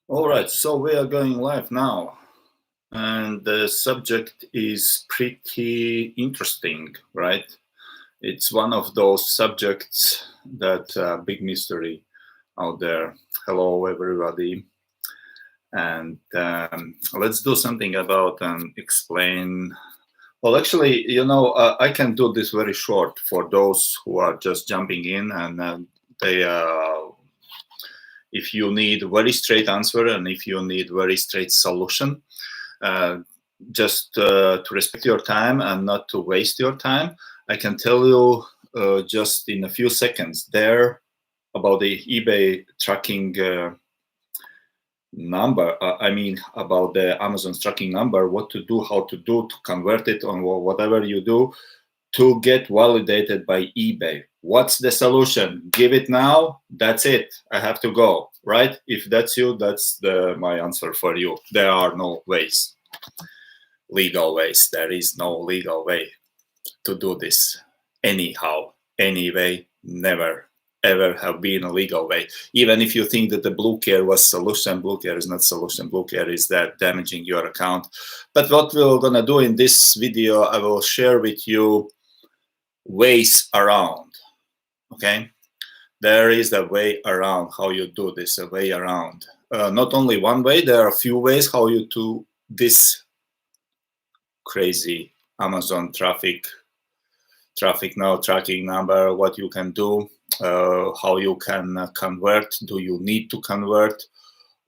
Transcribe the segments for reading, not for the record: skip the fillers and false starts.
All right, so we are going live now, and the subject is pretty interesting, right? It's one of those subjects that big mystery out there. Hello, everybody, and let's do something about and explain. Well, actually, I can do this very short for those who are just jumping in, and they if you need very straight answer and if you need very straight solution, uh, just to respect your time and not to waste your time, I can tell you just in a few seconds there about the eBay tracking number. I mean, about the Amazon's tracking number, what to do, how to do, to convert it on whatever you do to get validated by eBay. What's the solution? Give it now. That's it. I have to go, right? If that's you, that's my answer for you. There are no ways, legal ways. There is no legal way to do this anyhow, anyway. Never, ever have been a legal way. Even if you think that the blue care was solution, blue care is not solution. Blue care is that damaging your account. But what we're gonna do in this video, I will share with you ways around. Okay, there is a way around how you do this, a way around. Not only one way, there are a few ways how you do this crazy Amazon traffic now tracking number, what you can do, how you can convert, do you need to convert,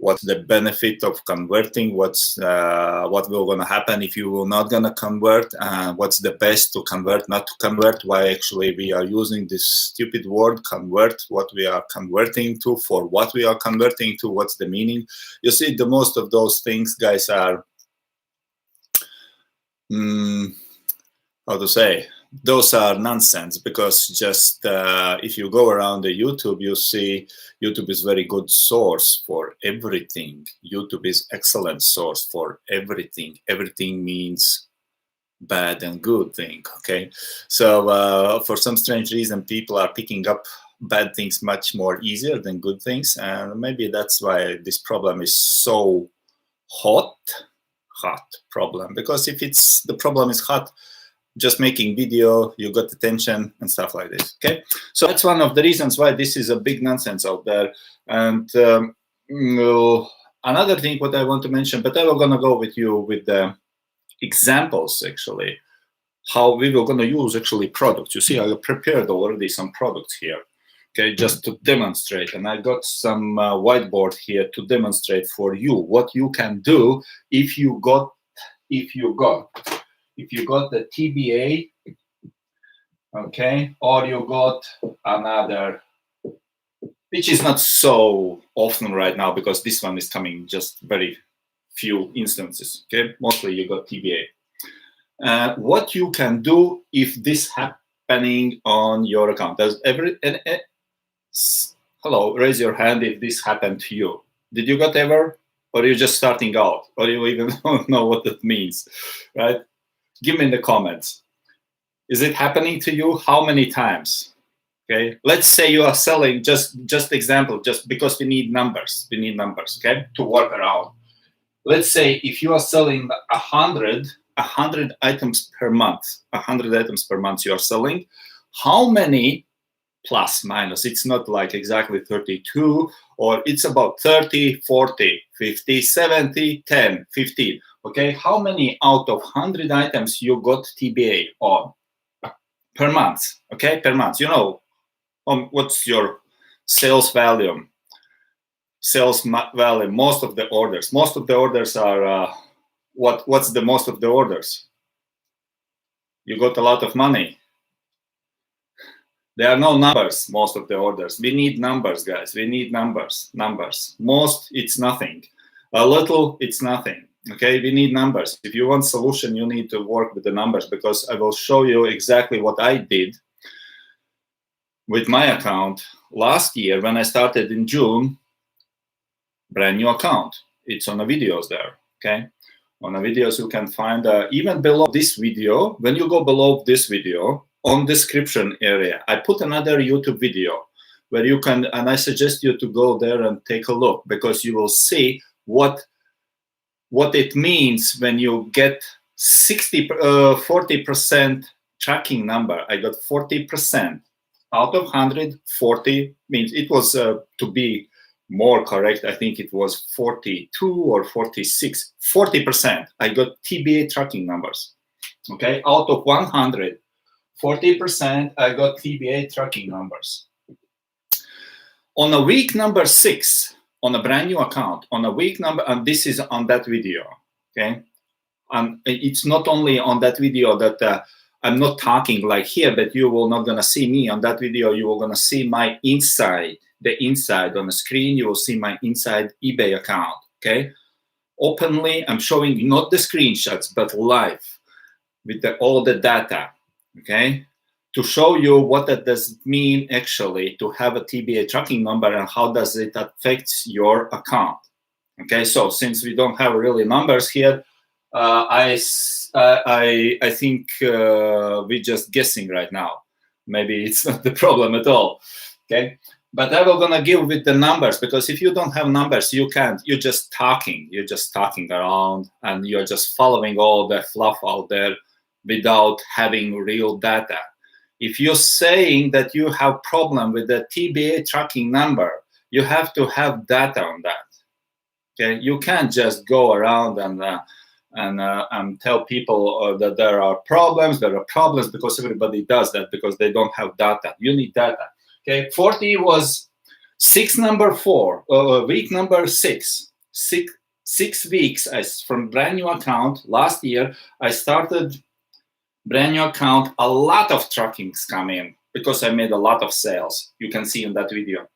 what's the benefit of converting, what will gonna happen if you will not gonna convert, what's the best to convert, not to convert, why actually we are using this stupid word convert, what we are converting to, for what we are converting to, what's the meaning. You see, the most of those things, guys, are how to say, those are nonsense, because just if you go around the YouTube, you see YouTube is very good source for everything. YouTube is excellent source for everything. Everything means bad and good thing, okay? So for some strange reason, people are picking up bad things much more easier than good things, and maybe that's why this problem is so hot problem, because if the problem is hot, just making video, you got attention and stuff like this, okay? So that's one of the reasons why this is a big nonsense out there. And another thing what I want to mention, but I will gonna go with you with the examples, actually, how we were gonna use actually products. You see, I prepared already some products here, okay, just to demonstrate. And I got some whiteboard here to demonstrate for you what you can do if you got the TBA, okay, or you got another, which is not so often right now because this one is coming just very few instances, okay, mostly you got TBA. What you can do if this happening on your account. Hello, raise your hand if this happened to you. Did you got ever, or you're just starting out, or you even don't know what that means, right? Give me in the comments. Is it happening to you? How many times? Okay, let's say you are selling, just example, just because we need numbers, okay, to work around. Let's say if you are selling 100 items per month, 100 items per month you are selling, how many, plus minus, it's not like exactly 32, or it's about 30, 40, 50, 70, 10, 15. Okay, how many out of 100 items you got TBA on per month? Okay, per month. You know, what's your sales value? Sales value. Most of the orders are what's the most of the orders? You got a lot of money. There are no numbers. Most of the orders. We need numbers, guys. We need numbers. Most, it's nothing. A little, it's nothing. Okay, we need numbers. If you want solution, you need to work with the numbers, because I will show you exactly what I did with my account last year when I started in June. Brand new account. It's on the videos there. Okay, on the videos you can find even below this video. When you go below this video, on description area, I put another YouTube video where you can, and I suggest you to go there and take a look, because you will see what it means when you get 40% tracking number. I got 40% out of 100. 40 means it was to be more correct. I think it was 42 or 46. 40%. I got TBA tracking numbers. Okay, out of 100, 40% I got TBA tracking numbers. On a week number 6, on a brand new account, on a week number, and this is on that video, okay? And it's not only on that video that I'm not talking like here, but you will not gonna see me on that video. You will gonna see my inside, the inside on the screen. You will see my inside eBay account, okay? Openly, I'm showing not the screenshots, but live with all the data, okay? To show you what that does mean actually to have a TBA tracking number and how does it affect your account. Okay, so since we don't have really numbers here, I think we're just guessing right now. Maybe it's not the problem at all. Okay, but I will gonna give with the numbers, because if you don't have numbers, you can't. You're just talking. You're just talking around, and you're just following all the fluff out there without having real data. If you're saying that you have problem with the TBA tracking number, you have to have data on that. Okay, you can't just go around and tell people that there are problems. There are problems because everybody does that because they don't have data. You need data. Okay, 40 was number 4, week number 6. 6 weeks from brand new account. Last year I started brand new account. A lot of trackings come in because I made a lot of sales. You can see in that video.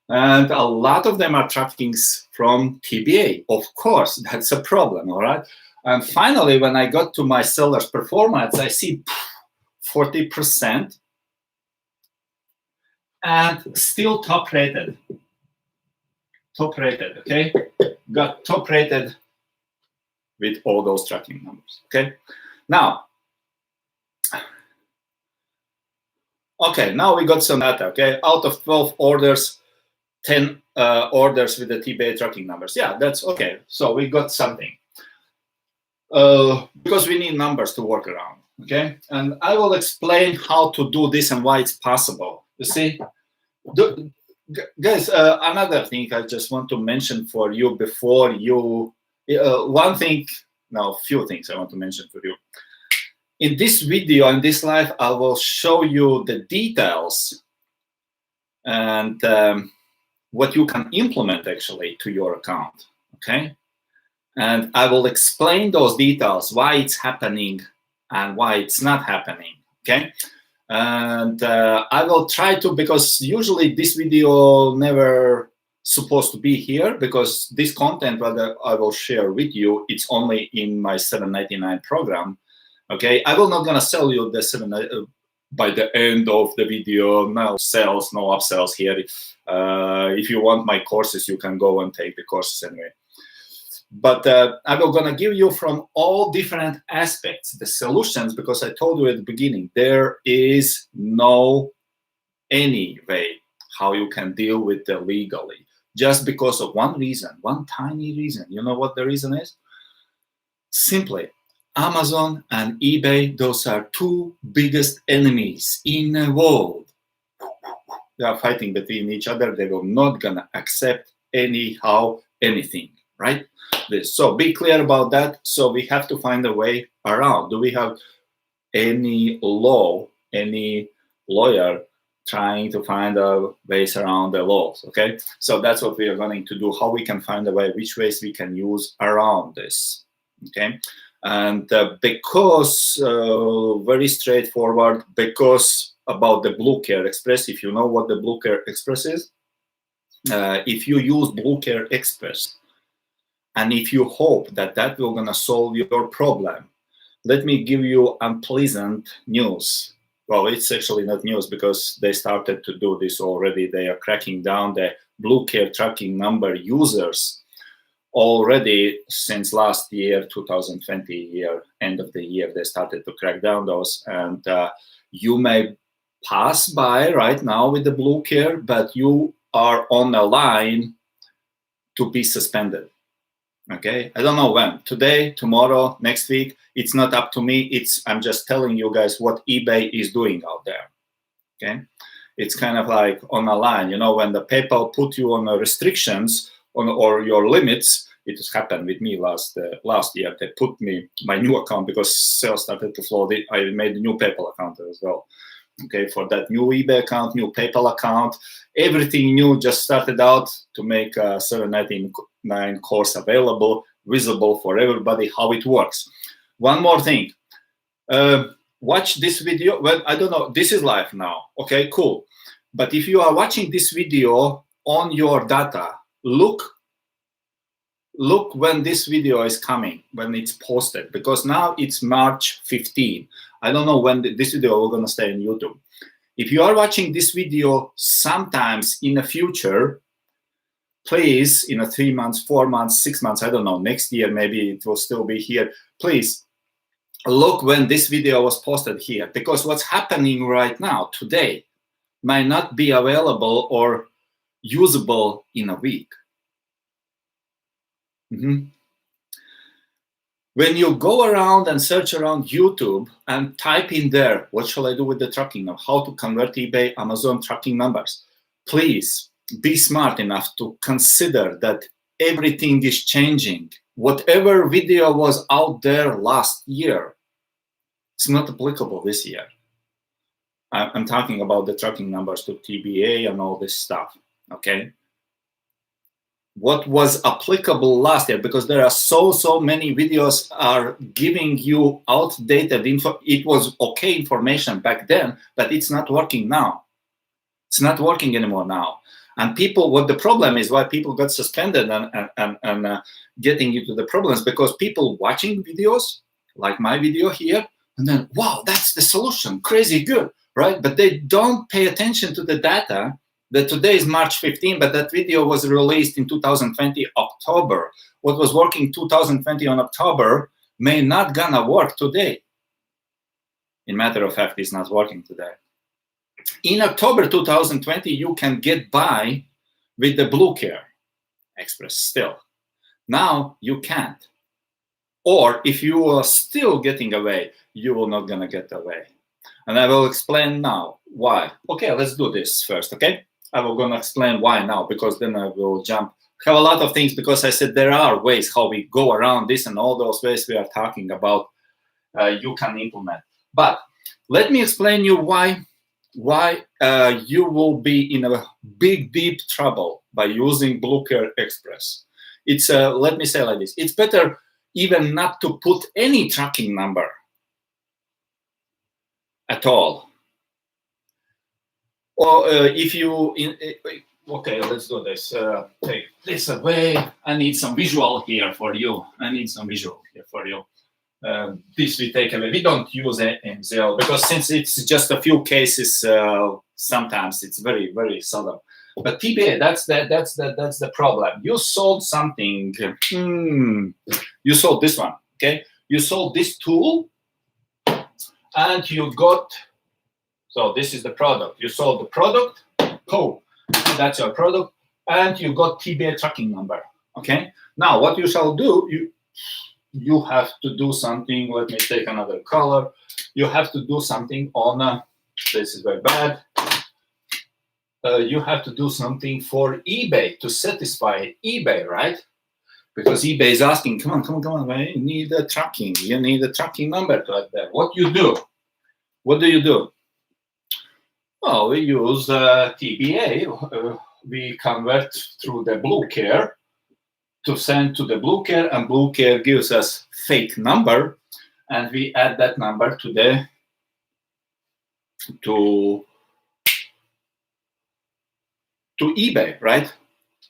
And a lot of them are trackings from TBA. Of course, that's a problem, all right? And finally, when I got to my seller's performance, I see 40% and still top rated. Top rated, okay? Got top rated with all those tracking numbers, okay? Now we got some data, okay? Out of 12 orders, 10 orders with the TBA tracking numbers. Yeah, that's okay. So we got something. Because we need numbers to work around, okay? And I will explain how to do this and why it's possible. You see? Guys, another thing I just want to mention for you before you... a few things I want to mention for you. In this video, in this live, I will show you the details and what you can implement actually to your account, okay? And I will explain those details, why it's happening and why it's not happening, okay? And I will try to, because usually this video never supposed to be here, because this content that I will share with you, it's only in my $7.99 program. Okay, I will not gonna sell you the by the end of the video. No sales, no upsells here. If you want my courses, you can go and take the courses anyway. But I will gonna give you from all different aspects the solutions, because I told you at the beginning there is no any way how you can deal with it legally, just because of one reason, one tiny reason. You know what the reason is? Simply, Amazon and eBay, those are 2 biggest enemies in the world. They are fighting between each other. They will not gonna accept anyhow anything, right? So be clear about that. So we have to find a way around. Do we have any law, any lawyer trying to find ways around the laws, okay? So that's what we are going to do, how we can find a way, which ways we can use around this, okay? And because, very straightforward, because about the Blue Care Express, if you know what the Blue Care Express is, if you use Blue Care Express, and if you hope that that will gonna solve your problem, let me give you unpleasant news. Well, it's actually not news, because they started to do this already. They are cracking down the Blue Care tracking number users already since last year, 2020 year, end of the year, they started to crack down those. And you may pass by right now with the Blue Care, but you are on a line to be suspended. Okay, I don't know when. Today, tomorrow, next week. It's not up to me. I'm just telling you guys what eBay is doing out there. Okay, it's kind of like on a line. You know, when the PayPal put you on restrictions on or your limits. It has happened with me last year. They put me my new account because sales started to flow. I made a new PayPal account as well. Okay, for that new eBay account, new PayPal account, everything new just started out to make a 799 course available, visible for everybody, how it works. One more thing. Watch this video. Well, I don't know. This is live now. Okay, cool. But if you are watching this video on your data, look when this video is coming, when it's posted, because now it's March 15. I don't know when this video is going to stay on YouTube. If you are watching this video sometimes in the future, please, in 3 months, 4 months, 6 months, I don't know, next year, maybe it will still be here. Please look when this video was posted here, because what's happening right now, today, might not be available or usable in a week. When you go around and search around YouTube and type in there, what shall I do with the tracking number? How to convert eBay, Amazon tracking numbers? Please be smart enough to consider that everything is changing. Whatever video was out there last year, it's not applicable this year. I'm talking about the tracking numbers to TBA and all this stuff, okay? What was applicable last year, because there are so many videos are giving you outdated info. It was okay information back then, but it's not working now. It's not working anymore now. And people, what the problem is, why people got suspended and getting into the problems, because people watching videos like my video here, and then, wow, that's the solution, crazy good, right? But they don't pay attention to the data that today is March 15, but that video was released in 2020 October. What was working 2020 on October may not gonna work today. In matter of fact, it's not working today. In October 2020, you can get by with the Blue Care Express still. Now you can't. Or if you are still getting away, you will not gonna get away. And I will explain now why. Okay, let's do this first, okay? I will gonna explain why now, because then I will jump. Have a lot of things, because I said there are ways how we go around this, and all those ways we are talking about you can implement. But let me explain you why you will be in a big, deep trouble by using Blue Care Express. It's let me say like this. It's better even not to put any tracking number at all. Or if you, okay, let's do this. Take this away. I need some visual here for you. This we take away. We don't use MZL because since it's just a few cases, sometimes it's very, very seldom. But TBA, that's the problem. You sold something. You sold this one. Okay, you sold this tool, and you got. So this is the product. You sold the product. Oh, that's your product, and you got TBA tracking number. Okay. Now what you shall do, you have to do something. Let me take another color. You have to do something on. This is very bad. You have to do something for eBay to satisfy eBay, right? Because eBay is asking, come on, man, you need a tracking. You need a tracking number to add there. What you do? What do you do? Well, we use TBA. We convert through the Blue Care to send to the Blue Care, and Blue Care gives us fake number, and we add that number to the to eBay, right?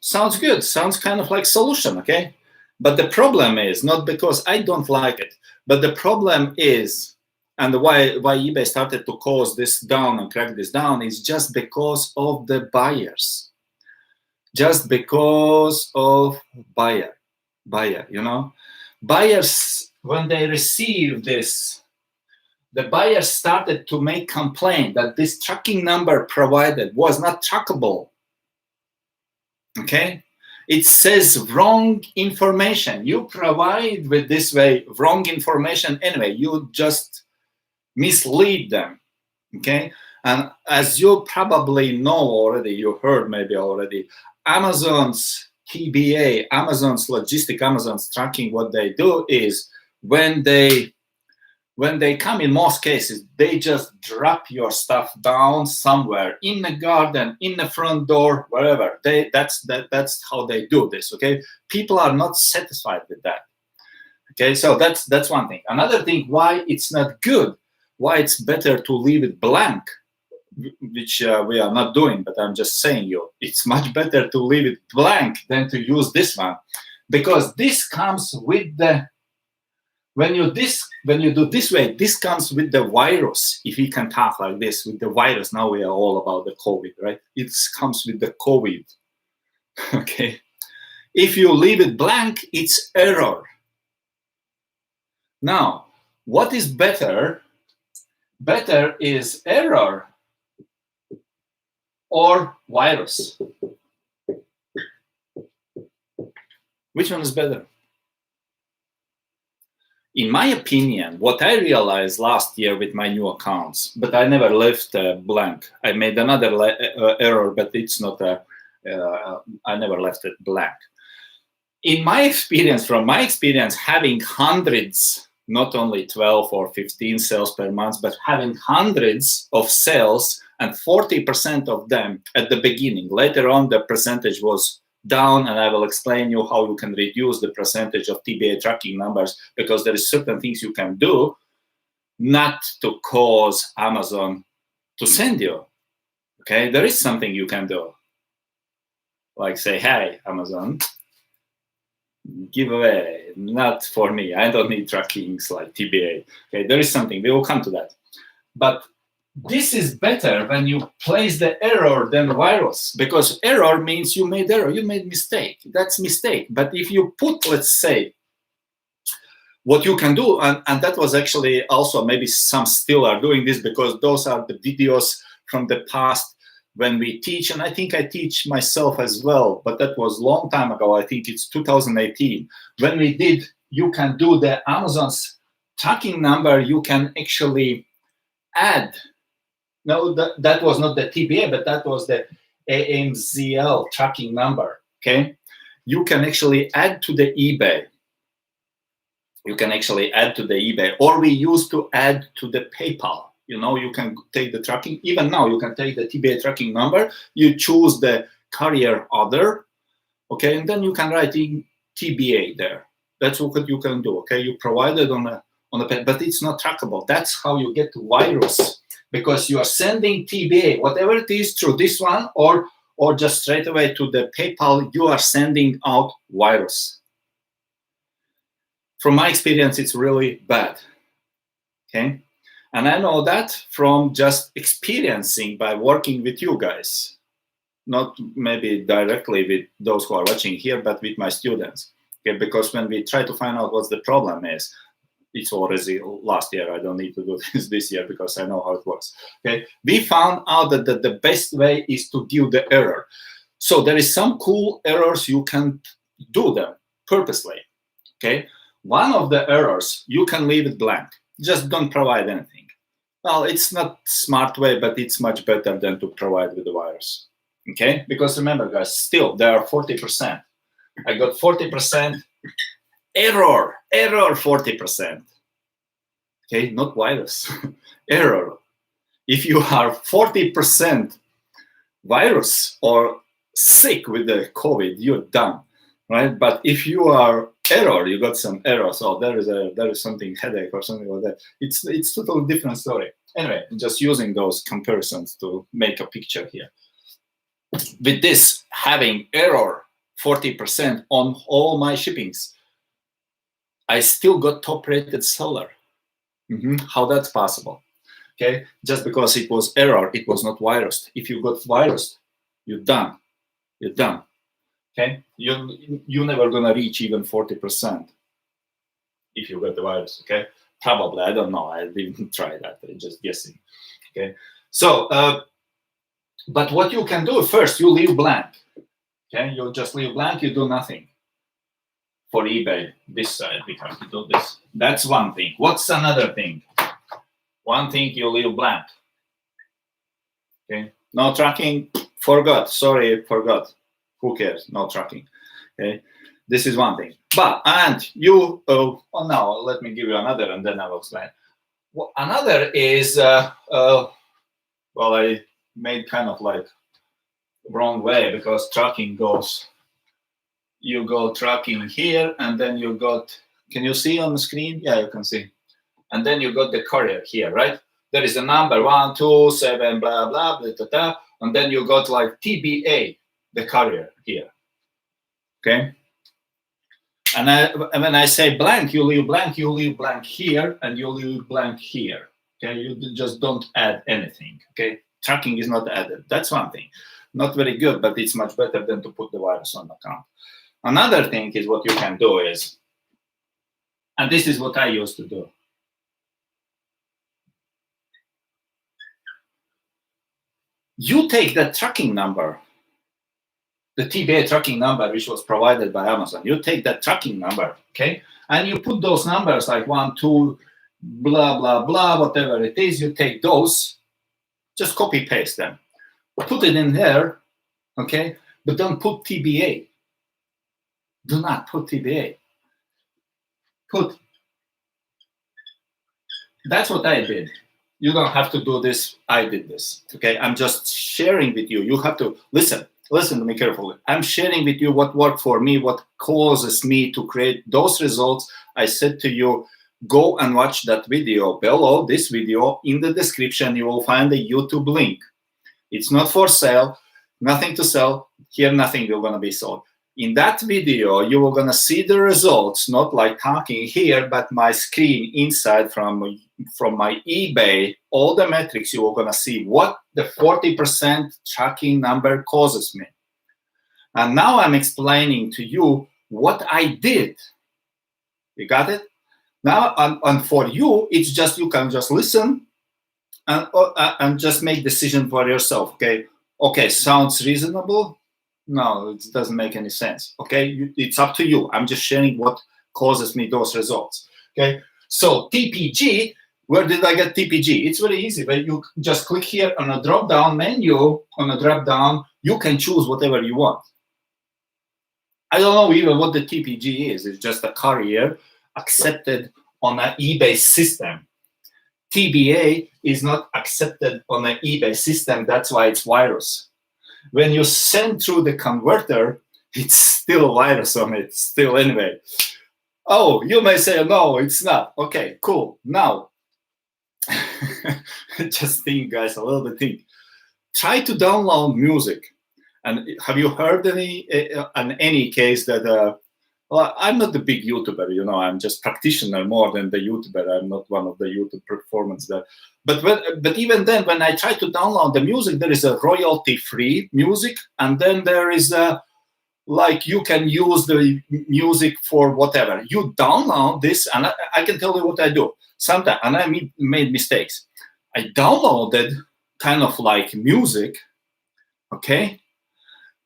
Sounds good. Sounds kind of like solution, okay? But the problem is not because I don't like it, but the problem is, and why eBay started to close this down and crack this down is just because of the buyers. Just because of buyer, you know? Buyers, when they receive this, the buyers started to make complaint that this tracking number provided was not trackable. Okay, It says wrong information. You provide with this way wrong information anyway. You just mislead them, okay? And as you probably know already, you heard maybe already, Amazon's TBA, Amazon's logistic, Amazon's tracking, what they do is when they come, in most cases, they just drop your stuff down somewhere in the garden, in the front door, wherever. That's how they do this, okay? People are not satisfied with that, okay? So that's one thing. Another thing, why it's not good, why it's better to leave it blank, which we are not doing, but I'm just saying you, it's much better to leave it blank than to use this one, because this comes with the, when you do this way, this comes with the virus. If we can talk like this, with the virus, now we are all about the COVID, right? It comes with the COVID, okay? If you leave it blank, it's error. Now, what is better? Better is error or virus. Which one is better? In my opinion, what I realized last year with my new accounts, but I never left blank. I made another error, but it's not I never left it blank. In my experience, from my experience, having hundreds, not only 12 or 15 sales per month, but having hundreds of sales and 40% of them at the beginning. Later on, the percentage was down, and I will explain you how you can reduce the percentage of TBA tracking numbers, because there is certain things you can do not to cause Amazon to send you. Okay, there is something you can do, like say, hey, Amazon, giveaway, not for me. I don't need trackings like TBA. Okay, there is something. We will come to that. But this is better when you place the error than virus, because error means you made error, you made mistake. That's mistake. But if you put, let's say, what you can do, and that was actually also, maybe some still are doing this, because those are the videos from the past when we teach, and I think I teach myself as well, but that was a long time ago. I think it's 2018. When we did, you can do the Amazon's tracking number, you can actually add. No, that was not the TBA, but that was the AMZL tracking number, okay? You can actually add to the eBay. You can actually add to the eBay, or we used to add to the PayPal. You know, you can take the tracking, even now you can take the TBA tracking number, you choose the carrier other, okay, and then you can write in TBA there. That's what you can do, okay? You provide it on a but it's not trackable. That's how you get to virus, because you are sending TBA, whatever it is, through this one, or just straight away to the PayPal, you are sending out virus. From my experience, it's really bad, okay? And I know that from just experiencing by working with you guys, not maybe directly with those who are watching here, but with my students, okay? Because when we try to find out what the problem is, it's already last year. I don't need to do this year because I know how it works. Okay, we found out that the best way is to give the error. So there is some cool errors you can do them purposely. Okay, one of the errors, you can leave it blank. Just don't provide anything. Well, it's not smart way, but it's much better than to provide with the virus. Okay, because remember, guys, still there are 40%. I got 40%. Error 40%. Okay, not virus, error. If you are 40% virus or sick with the COVID, you're done, right? But if you are error, you got some error, so there is something, headache or something like that. It's totally different story. Anyway, just using those comparisons to make a picture here. With this, having error 40% on all my shippings, I still got top-rated seller. How that's possible? Okay, just because it was error, it was not virus. If you got virus, you're done. You're done. Okay, you're never gonna reach even 40% if you got the virus. Okay, probably, I don't know. I didn't try that. I'm just guessing. Okay, so but what you can do first, you leave blank. Okay, you just leave blank, you do nothing. For eBay, this side, we have to do this. That's one thing. What's another thing? One thing you leave blank. Okay, no tracking, forgot, sorry, forgot. Who cares, no tracking. Okay, this is one thing. But, and you, oh no, let me give you another and then I will explain. Well, another is, well, I made kind of like wrong way because tracking goes, you go tracking here and then you got, can you see on the screen? Yeah, you can see. And then you got the courier here, right? There is a number 1, 2, 7, blah, blah, blah, blah, blah. And then you got like TBA, the courier here. Okay. And when I say blank, you leave blank here, and you leave blank here. Okay, you just don't add anything. Okay, tracking is not added. That's one thing. Not very good, but it's much better than to put the virus on the account. Another thing is what you can do is, and this is what I used to do. You take that tracking number, the TBA tracking number, which was provided by Amazon. You take that tracking number, okay, and you put those numbers like 1, 2, blah, blah, blah, whatever it is. You take those, just copy paste them, put it in there, okay, but don't put TBA. Do not put TBA. Put, that's what I did. You don't have to do this. I did this, okay? I'm just sharing with you. You have to listen to me carefully. I'm sharing with you what worked for me, what causes me to create those results. I said to you, go and watch that video below this video. In the description, you will find a YouTube link. It's not for sale, nothing to sell. Here, nothing will gonna be sold. In that video, you are gonna see the results, not like talking here, but my screen inside from my eBay, all the metrics. You are gonna see what the 40% tracking number causes me. And now I'm explaining to you what I did. You got it? Now, and for you, it's just, you can just listen and just make decision for yourself. Okay, sounds reasonable. No, it doesn't make any sense. Okay, it's up to you. I'm just sharing what causes me those results. Okay, so TPG, where did I get TPG? It's very easy. But you just click here on a drop-down menu. On a drop-down, you can choose whatever you want. I don't know even what the TPG is. It's just a courier accepted on an eBay system. TBA is not accepted on an eBay system. That's why it's virus. When you send through the converter, it's still a virus on it, still anyway. Oh, you may say, no, it's not. Okay, cool. Now, just think, guys, a little bit think. Try to download music. And have you heard any case that, well, I'm not the big YouTuber, you know, I'm just practitioner more than the YouTuber. I'm not one of the YouTube performance there. But even then, when I try to download the music, there is a royalty-free music, and then there is a, like, you can use the music for whatever. You download this, and I can tell you what I do. Sometimes, and I made mistakes. I downloaded kind of like music, okay,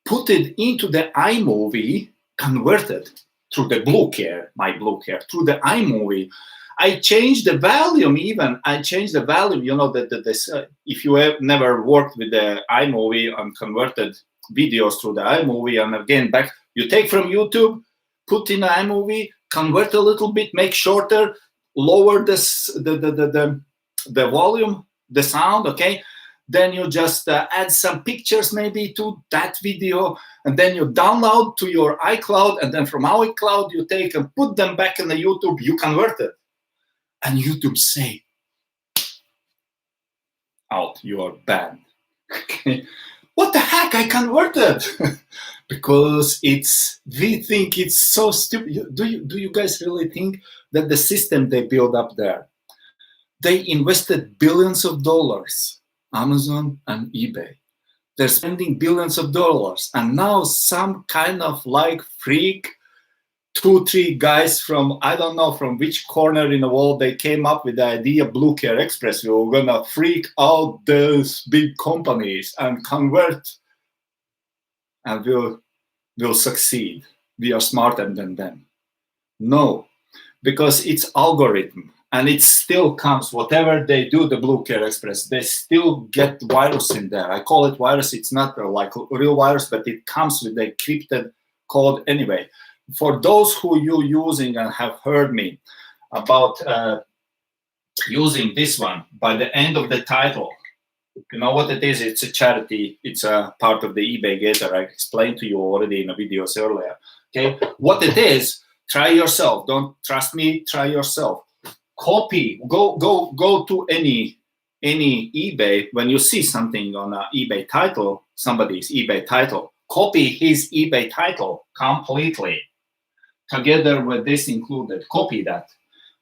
put it into the iMovie, converted through the my Bluecare, through the iMovie. I changed the volume even. I changed the volume, you know, if you have never worked with the iMovie and converted videos through the iMovie, and again, back, you take from YouTube, put in the iMovie, convert a little bit, make shorter, lower the volume, the sound, okay? Then you just add some pictures maybe to that video, and then you download to your iCloud, and then from our iCloud you take and put them back in the YouTube, you convert it. And YouTube say, out, you are banned. Okay. What the heck, I converted? Because we think it's so stupid. Do you guys really think that the system they build up there, they invested billions of dollars, Amazon and eBay. They're spending billions of dollars, and now some kind of like freak 2-3 guys from, I don't know from which corner in the world, they came up with the idea Bluecare Express. We were gonna freak out those big companies and convert, and we'll will succeed. We are smarter than them. No, because it's algorithm, and it still comes, whatever they do, the Blue Care Express, they still get virus in there. I call it virus. It's not like a real virus, but it comes with the encrypted code anyway. For those who you using and have heard me about using this one by the end of the title, you know what it is? It's a charity. It's a part of the eBay Gator. I explained to you already in the videos earlier. Okay, what it is? Try yourself. Don't trust me. Try yourself. Copy. Go to any eBay. When you see something on an eBay title, somebody's eBay title, copy his eBay title completely, together with this included. Copy that.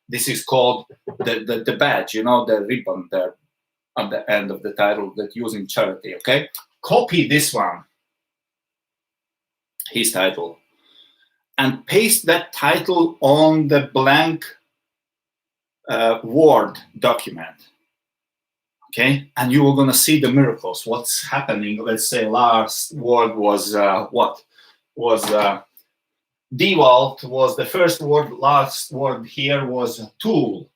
This is called the badge. You know, the ribbon there at the end of the title that using charity. Okay, copy this one, his title, and paste that title on the blank Word document. Okay, and you are gonna see the miracles. What's happening? Let's say last word was DeWalt was the first word. Last word here was tool.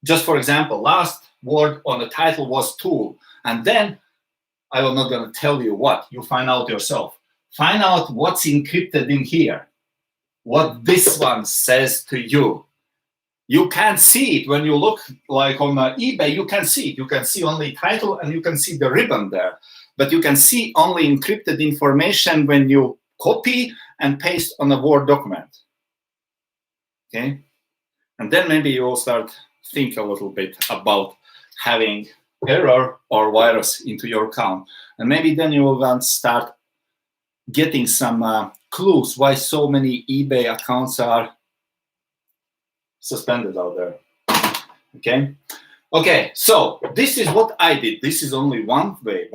Just for example, last word on the title was tool, and then I am not gonna tell you what. You find out yourself. Find out what's encrypted in here. What this one says to you. You can't see it when you look like on eBay. You can see it. You can see only title and you can see the ribbon there. But you can see only encrypted information when you copy and paste on a Word document. Okay? And then maybe you will start think a little bit about having error or virus into your account. And maybe then you will start getting some clues why so many eBay accounts are suspended out there. Okay, so this is what I did. This is only one way,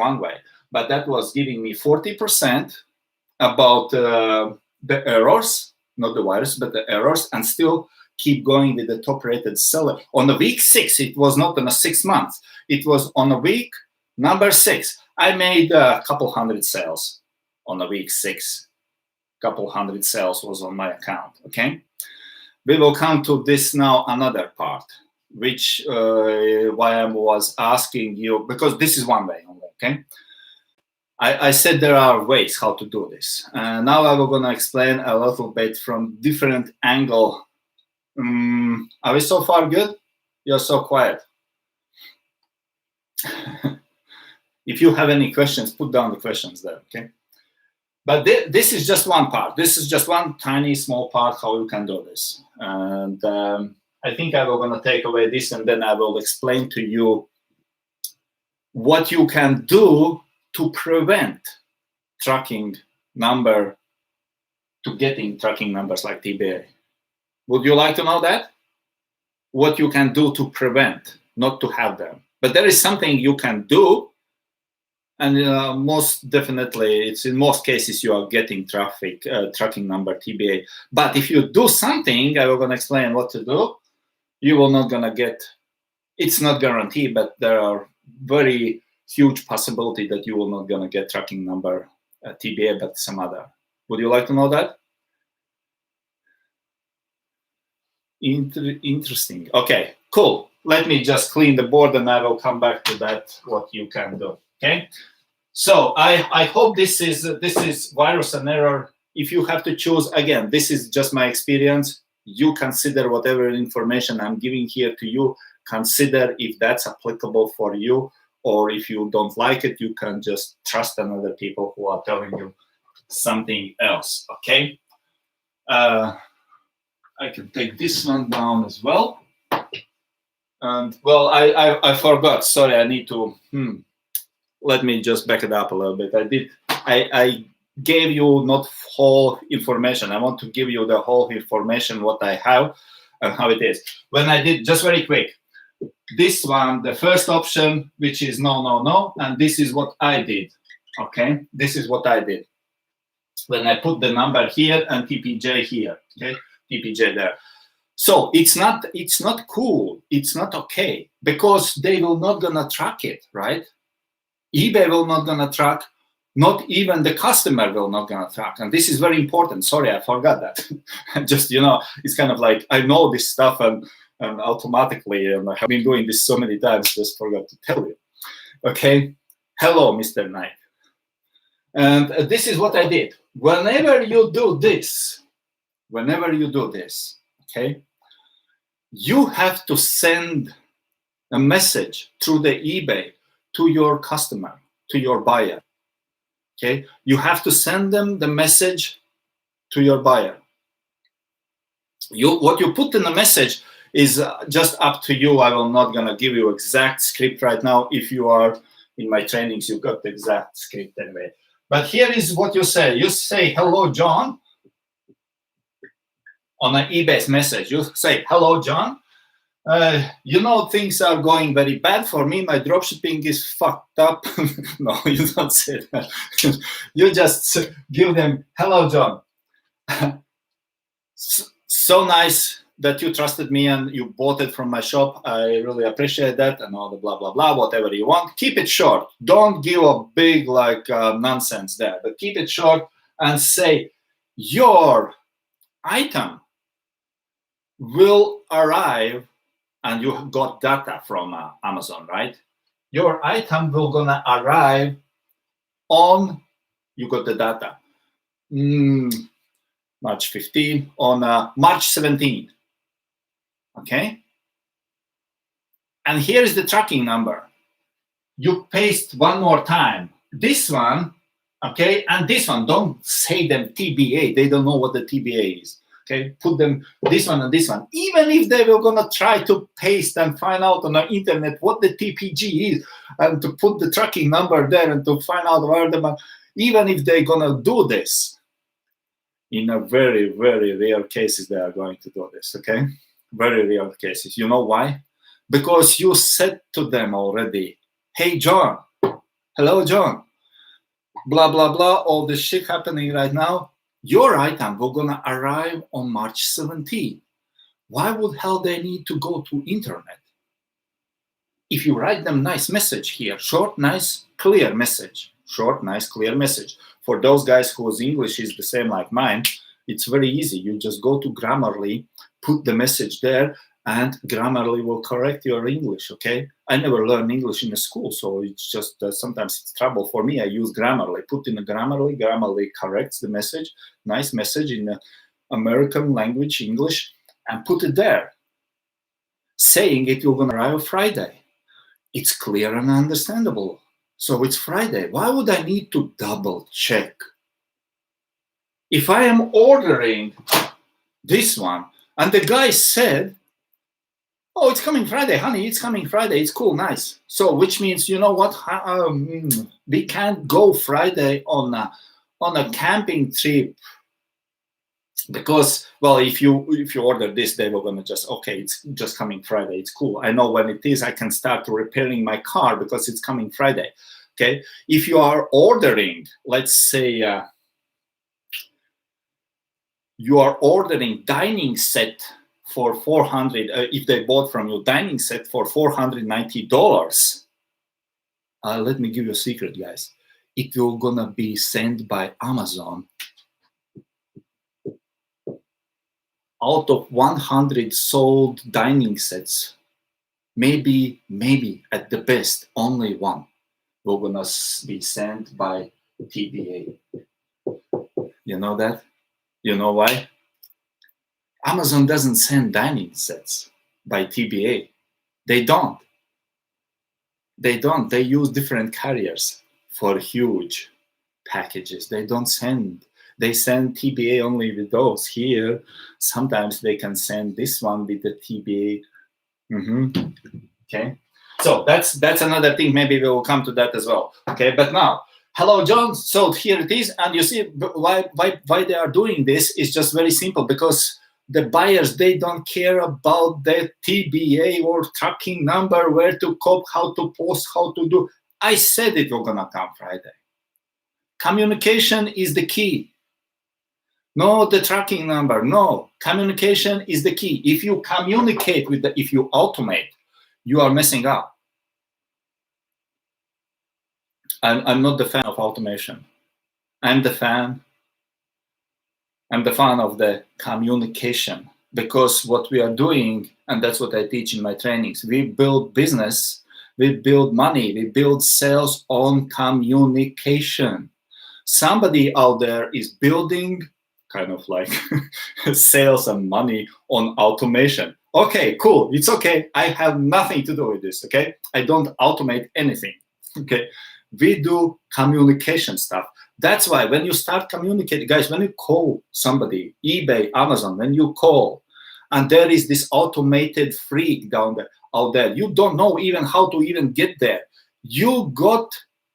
but that was giving me 40% about the errors, not the virus, but the errors, and still keep going with the top rated seller. On the week 6, it was not on a 6 months, it was on a week number 6. I made a couple hundred sales on the week 6. Couple hundred sales was on my account. Okay, we will come to this now, another part, which why I was asking you, because this is one way only. Okay, I said there are ways how to do this. Now I will gonna explain a little bit from different angle. Are we so far good? You're so quiet. If you have any questions, put down the questions there. Okay. But this is just one part. This is just one tiny small part how you can do this. And I think I will gonna take away this, and then I will explain to you what you can do to prevent tracking number, to getting tracking numbers like TBA. Would you like to know that? What you can do to prevent, not to have them. But there is something you can do. And most definitely, it's in most cases you are getting tracking number TBA. But if you do something, I will gonna explain what to do. You will not gonna get. It's not guaranteed, but there are very huge possibility that you will not gonna get tracking number TBA, but some other. Would you like to know that? Interesting. Okay, cool. Let me just clean the board, and I will come back to that. What you can do. Okay. So I hope this is virus and error. If you have to choose, again, this is just my experience. You consider whatever information I'm giving here to you. Consider if that's applicable for you, or if you don't like it, you can just trust another people who are telling you something else. Okay. I can take this one down as well. And well, I forgot. Sorry, I need to. Let me just back it up a little bit. I gave you not whole information. I want to give you the whole information, what I have and how it is. When I did, just very quick, this one, the first option, which is no, and this is what I did. Okay, this is what I did. When I put the number here and TPJ here, okay, TPJ there. So it's not cool. It's not okay, because they will not gonna track it, right? eBay will not gonna track, Not even the customer will not gonna track. And this is very important. Sorry, I forgot that. Just, it's kind of like, I know this stuff and automatically, and I have been doing this so many times, just forgot to tell you. Okay, hello, Mr. Knight. And this is what I did. Whenever you do this, okay, you have to send a message through the eBay to your customer, to your buyer. Okay, you have to send them the message to your buyer. What you put in the message is just up to you. I will not gonna give you exact script right now. If you are in my trainings, you got the exact script anyway. But here is what you say. You say, hello, John. On an eBay message, you say, hello, John. Things are going very bad for me. My dropshipping is fucked up. No, you don't say that. You just give them, hello, John. So nice that you trusted me and you bought it from my shop. I really appreciate that, and all the blah, blah, blah, whatever you want. Keep it short. Don't give a big nonsense there, but keep it short and say, your item will arrive. And you got data from Amazon, right? Your item will gonna arrive on, you got the data, March 15, on March 17, okay? And here is the tracking number. You paste one more time. This one, okay, and this one, don't say them TBA. They don't know what the TBA is. Okay, put them this one and this one. Even if they were gonna try to paste and find out on the internet what the TPG is and to put the tracking number there and to find out where the, even if they're gonna do this, in a very, very rare cases they are going to do this. Okay, very rare cases. You know why? Because you said to them already, hey John, hello John, blah blah blah, all this shit happening right now. Your item will gonna arrive on March 17. Why would hell they need to go to internet? If you write them nice message here, short, nice, clear message. Short, nice, clear message. For those guys whose English is the same like mine, it's very easy. You just go to Grammarly, put the message there, and Grammarly will correct your English, okay? I never learned English in a school, so it's just sometimes it's trouble for me. I use Grammarly. Put in a Grammarly, Grammarly corrects the message, nice message in American language, English, and put it there, saying it will gonna arrive Friday. It's clear and understandable. So it's Friday. Why would I need to double check? If I am ordering this one, and the guy said, oh, it's coming Friday, honey, it's coming Friday, it's cool, nice. So which means, you know what, we can't go Friday on a camping trip because, well, if you order this, they were gonna just, okay, it's just coming Friday, it's cool. I know when it is, I can start repairing my car because it's coming Friday, okay? If you are ordering, let's say, you are ordering dining set for $400, if they bought from you dining set for $490, let me give you a secret, guys. It will gonna be sent by Amazon. Out of 100 sold dining sets, maybe at the best, only one will gonna be sent by TBA. You know that? You know why? Amazon doesn't send dining sets by TBA. They don't. They use different carriers for huge packages. They don't send. They send TBA only with those. Here, sometimes they can send this one with the TBA. Okay. So that's another thing. Maybe we will come to that as well. Okay. But now, hello, John. So here it is. And you see why they are doing this is just very simple, because the buyers, they don't care about the TBA or tracking number, where to cop, how to post, how to do. I said it will gonna come Friday. Communication is the key. No, the tracking number. No, communication is the key. If you communicate with if you automate, you are messing up. I'm not the fan of automation. I'm the fan of the communication, because what we are doing, and that's what I teach in my trainings, we build business, we build money, we build sales on communication. Somebody out there is building kind of like sales and money on automation. Okay, cool. It's okay. I have nothing to do with this. Okay. I don't automate anything. Okay. We do communication stuff. That's why when you start communicating, guys, when you call somebody, eBay, Amazon, when you call, and there is this automated freak out there, you don't know even how to even get there. You got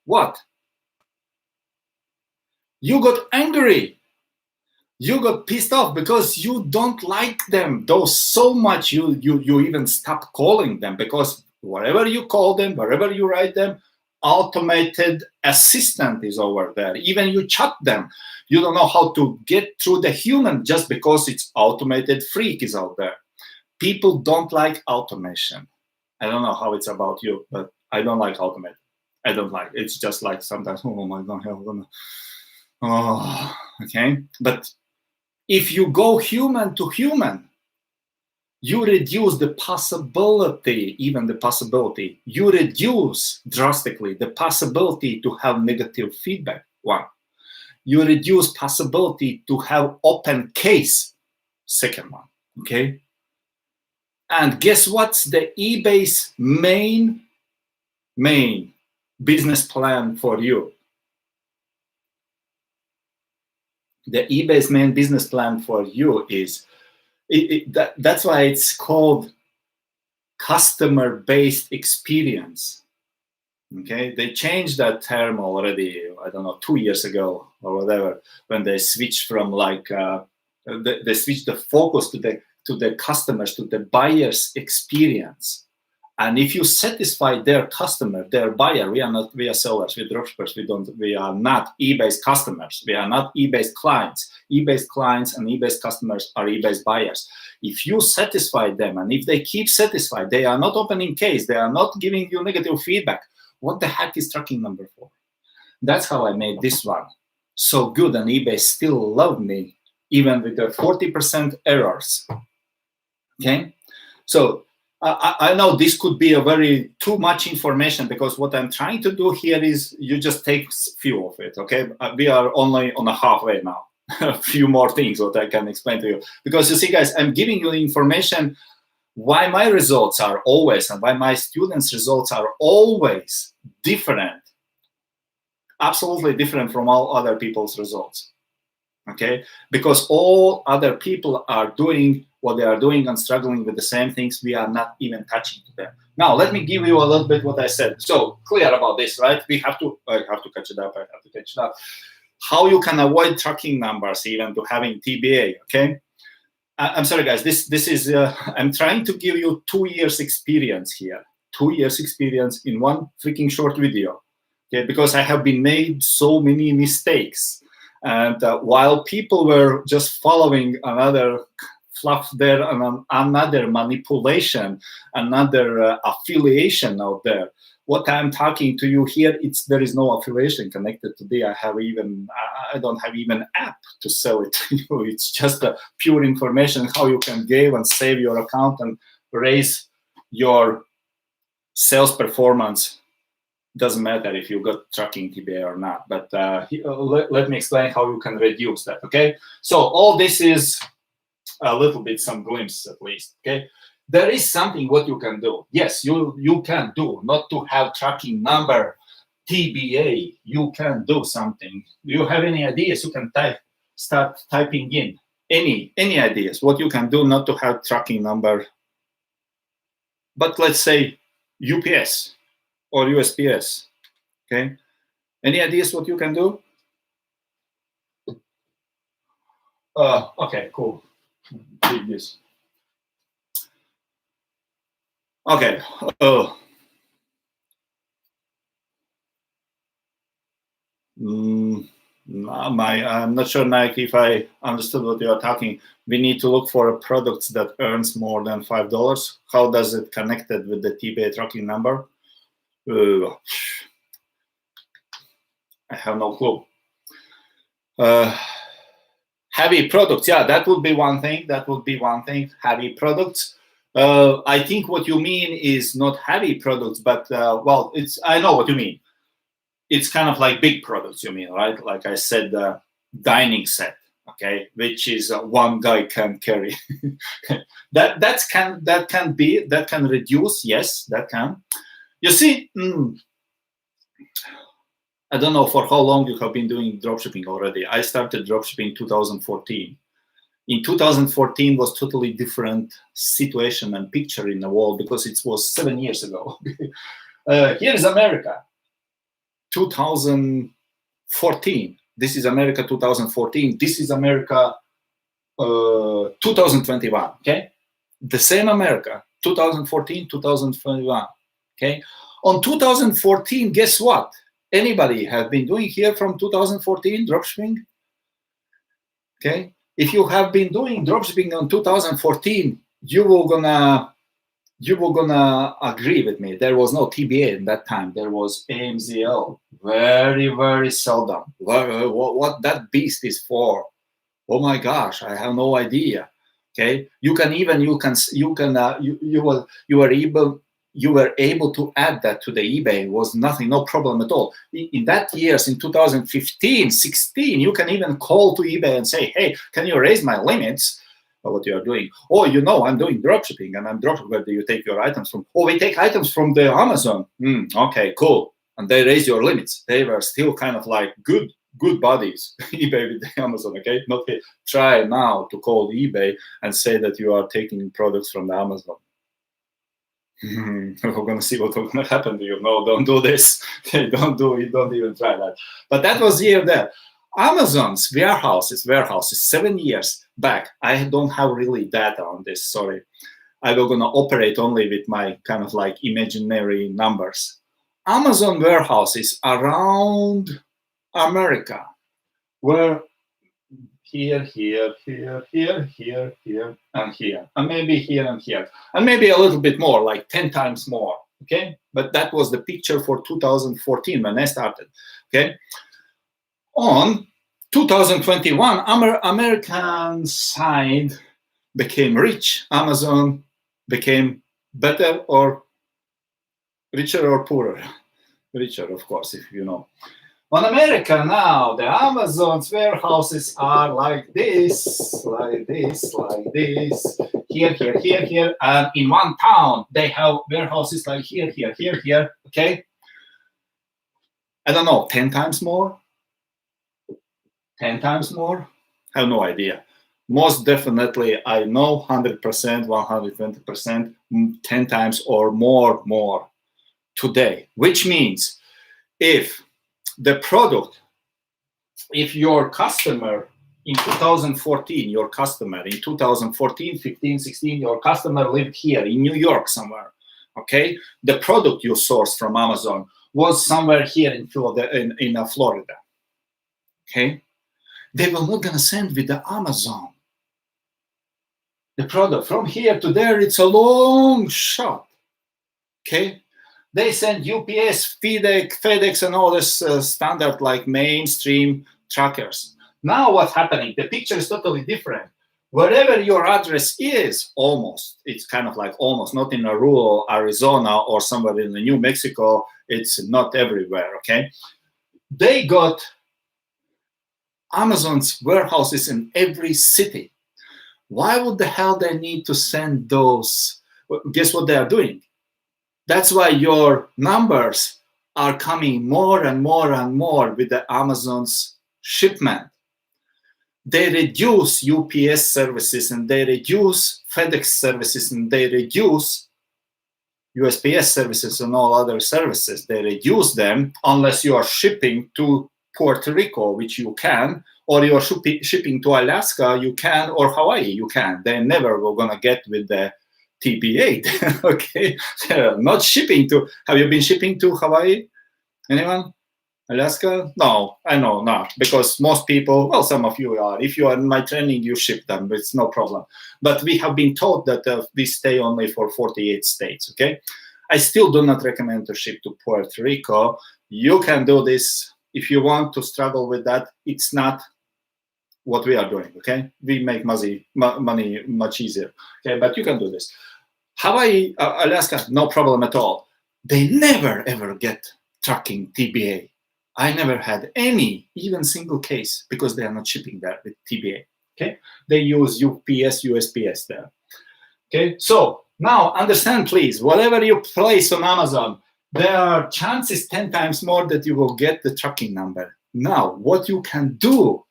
what? You got angry. You got pissed off because you don't like them though so much. You even stop calling them, because wherever you call them, wherever you write them, automated assistant is over there. Even you chat them, you don't know how to get through the human just because it's automated freak is out there. People don't like automation. I don't know how it's about you, but I don't like automation. I don't like it. It's just like sometimes, oh my God, oh, okay. But if you go human to human, you reduce the possibility, even the possibility, you reduce drastically the possibility to have negative feedback. One, you reduce possibility to have open case. Second one, okay? And guess what's the eBay's main business plan for you? The eBay's main business plan for you is, that's why it's called customer-based experience. Okay, they changed that term already, I don't know, 2 years ago or whatever, when they switched from like they switched the focus to the customers, to the buyer's experience. And if you satisfy their customer, their buyer, we are sellers, we're dropshippers, we are not eBay's customers, we are not eBay's clients. eBay's clients and eBay's customers are eBay's buyers. If you satisfy them, and if they keep satisfied, they are not opening case, they are not giving you negative feedback, what the heck is tracking number for? That's how I made this one so good, and eBay still loved me, even with the 40% errors. Okay, so I know this could be a very too much information, because what I'm trying to do here is you just take few of it. Okay, we are only on a halfway now. A few more things what I can explain to you, because you see, guys, I'm giving you the information why my results are always, and why my students' results are always different, absolutely different from all other people's results. Okay, because all other people are doing what they are doing and struggling with the same things. We are not even touching to them. Now, let me give you a little bit what I said. So clear about this, right? I have to catch it up. How you can avoid tracking numbers, even to having TBA, okay? I'm sorry, guys, this is, I'm trying to give you 2 years experience here. 2 years experience in one freaking short video, okay? Because I have been made so many mistakes. And while people were just following another fluff there, and another manipulation, another affiliation out there, what I'm talking to you here, there is no affiliation connected to the. I don't have even app to sell it to you. It's just a pure information how you can give and save your account and raise your sales performance. Doesn't matter if you got tracking TBA or not, but let me explain how you can reduce that. Okay, so all this is a little bit some glimpse at least. Okay, there is something what you can do. Yes, you can do, not to have tracking number TBA. You can do something. Do you have any ideas? You can start typing in any ideas what you can do not to have tracking number. But let's say UPS or USPS. Okay, any ideas what you can do? Okay, cool. Read this. Okay. I'm not sure, Nike, if I understood what you are talking. We need to look for a product that earns more than $5. How does it connected with the TBA tracking number? I have no clue. Heavy products, yeah, that would be one thing. That would be one thing. Heavy products. I think what you mean is not heavy products, but well, I know what you mean. It's kind of like big products, you mean, right? Like I said, dining set, okay, which is one guy can carry. that can reduce. Yes, that can. You see, I don't know for how long you have been doing dropshipping already. I started dropshipping in 2014. In 2014 was totally different situation and picture in the world because it was 7 years ago. Here is America, 2014. This is America 2014. This is America 2021. Okay, the same America 2014, 2021. Okay, on 2014, guess what? Anybody have been doing here from 2014 dropshipping? Okay, if you have been doing dropshipping on 2014, you were gonna agree with me. There was no TBA in that time. There was AMZL. Very, very seldom. What that beast is for? Oh my gosh, I have no idea. Okay, you were able to add that to the eBay. It was nothing, no problem at all. In that years, in 2015, 16, you can even call to eBay and say, hey, can you raise my limits? What you are doing? Oh, you know, I'm doing dropshipping, and I'm dropshipping. Where do you take your items from? Oh, we take items from the Amazon. Okay, cool. And they raise your limits. They were still kind of like good buddies. eBay with the Amazon. Okay, not try now to call eBay and say that you are taking products from the Amazon. We're gonna see what's gonna happen to you. No, don't do this. Okay, don't do it. Don't even try that. But that was here there. Amazon's warehouses 7 years back. I don't have really data on this. Sorry, I will gonna operate only with my kind of like imaginary numbers. Amazon warehouses around America were here, and here, and maybe here and here, and maybe a little bit more, like 10 times more. Okay, but that was the picture for 2014 when I started. Okay, on 2021, American side became rich. Amazon became better or richer or poorer? Richer, of course, if you know. On America now, the Amazon's warehouses are like this, here, and in one town they have warehouses like here, okay? I don't know, 10 times more? 10 times more? I have no idea. Most definitely, I know 100%, 120%, 10 times or more today, which means if the product, if your customer in 2014, your customer in 2014, 15, 16, your customer lived here in New York somewhere, okay? The product you sourced from Amazon was somewhere here in Florida, okay? They were not gonna send with the Amazon. The product from here to there, it's a long shot, okay? They send UPS, FedEx, and all this standard like mainstream trackers. Now what's happening? The picture is totally different. Wherever your address is, almost, it's kind of like almost, not in a rural Arizona or somewhere in New Mexico, it's not everywhere, okay? They got Amazon's warehouses in every city. Why would the hell they need to send those? Well, guess what they are doing? That's why your numbers are coming more and more with the Amazon's shipment. They reduce UPS services and they reduce FedEx services and they reduce USPS services and all other services. They reduce them unless you are shipping to Puerto Rico, which you can, or you're shipping to Alaska, you can, or Hawaii, you can. They never were gonna get with the TBA, okay? Not shipping to, have you been shipping to Hawaii? Anyone? Alaska? No, I know not, because most people, well, some of you are. If you are in my training, you ship them, but it's no problem. But we have been taught that we stay only for 48 states, okay? I still do not recommend to ship to Puerto Rico. You can do this if you want to struggle with that, it's not what we are doing. Okay, we make money much easier. Okay, but you can do this. Hawaii, Alaska, no problem at all. They never ever get tracking TBA. I never had any, even single case, because they are not shipping there with TBA. Okay, they use UPS, USPS there. Okay, so now understand, please, whatever you place on Amazon, there are chances 10 times more that you will get the tracking number. Now, what you can do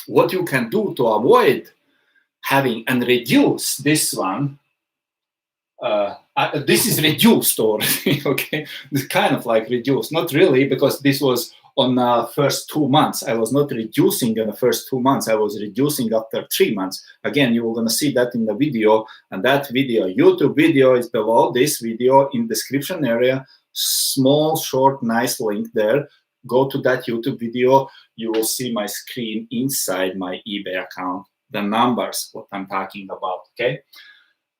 to avoid having and reduce this one, this is reduced already, okay? It's kind of like reduced, not really, because this was on the first 2 months. I was not reducing in the first 2 months. I was reducing after 3 months. Again, you're going to see that in the video, and that video, YouTube video, is below this video in description area. Small, short, nice link there. Go to that YouTube video. You will see my screen inside my eBay account, the numbers, what I'm talking about, okay?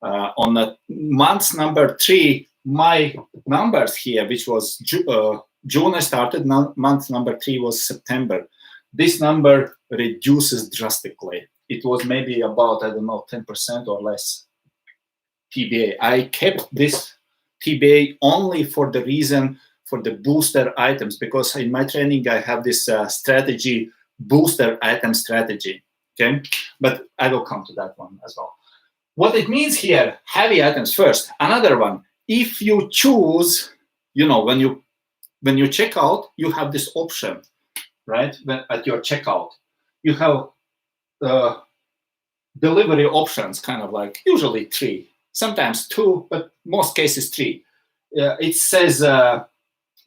On the month number 3, my numbers here, which was June I started, month number 3 was September. This number reduces drastically. It was maybe about, I don't know, 10% or less TBA. I kept this TBA only for the reason for the booster items, because in my training I have this strategy, booster item strategy, okay? But I will come to that one as well. What it means here, heavy items first. Another one, if you choose, you know, when you check out, you have this option, right? At your checkout, you have delivery options, kind of like usually 3, sometimes 2, but most cases 3. It says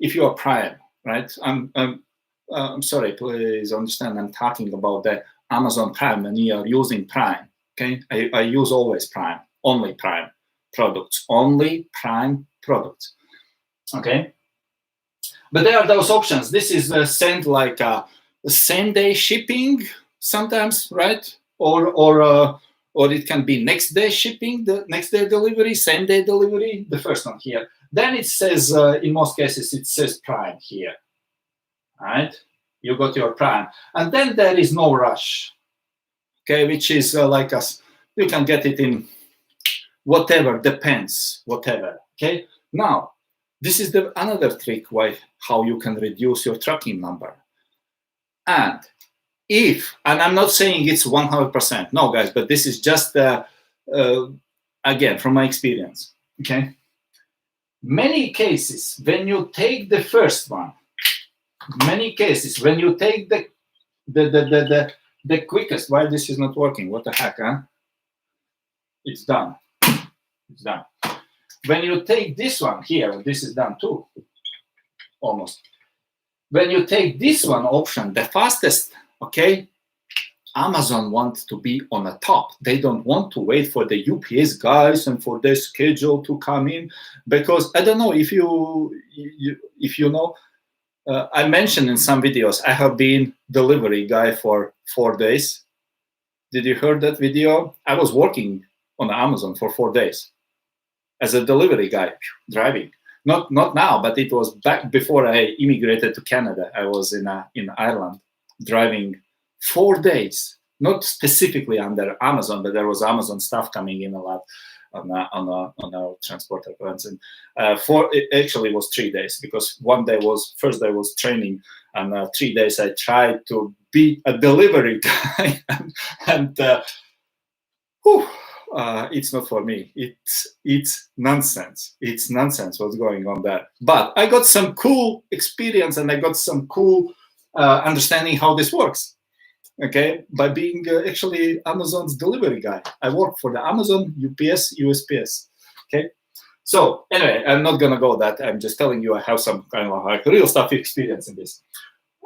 if you are Prime, right? I'm sorry, please understand. I'm talking about the Amazon Prime, and you are using Prime. Okay, I use always Prime, only Prime products, only Prime products. Okay, but there are those options. This is sent like same-day shipping sometimes, right? Or it can be next day shipping, the next day delivery, same-day delivery. The first one here. Then it says, in most cases, it says Prime here. All right, you got your Prime, and then there is no rush. Okay, which is like us. You can get it in whatever, depends, whatever. Okay, now this is another trick how you can reduce your tracking number. And I'm not saying it's 100%, no, guys, but this is just again from my experience. Okay, many cases when you take the first one, many cases when you take the quickest, why this is not working? What the heck, huh? It's done. It's done. When you take this one here, this is done too, almost. When you take this one option, the fastest, okay, Amazon wants to be on the top. They don't want to wait for the UPS guys and for their schedule to come in, because I don't know if you know. I mentioned in some videos, I have been delivery guy for 4 days. Did you hear that video? I was working on Amazon for 4 days as a delivery guy, driving. Not now, but it was back before I immigrated to Canada. I was in Ireland, driving 4 days. Not specifically under Amazon, but there was Amazon stuff coming in a lot on our transporter plans. And it actually was 3 days, because first day was training, and 3 days I tried to be a delivery guy, and it's not for me. It's nonsense. It's nonsense what's going on there. But I got some cool experience, and I got some cool understanding how this works. Okay, by being actually Amazon's delivery guy. I work for the Amazon, UPS, USPS. Okay, so anyway, I'm not gonna go that. I'm just telling you I have some kind of like real stuff experience in this.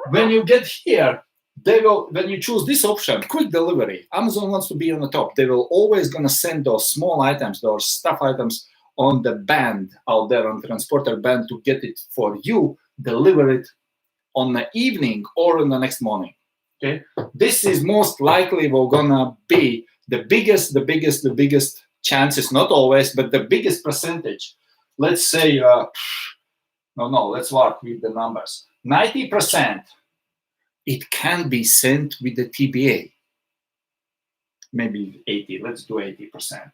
When you get here, when you choose this option, quick delivery, Amazon wants to be on the top. They will always gonna send those small items, those stuff items on the band out there, on the transporter band, to get it for you, deliver it on the evening or in the next morning. Okay, this is most likely we're gonna be the biggest chances, not always, but the biggest percentage. Let's say No, let's work with the numbers. 90%, it can be sent with the TBA. Maybe 80, let's do 80%.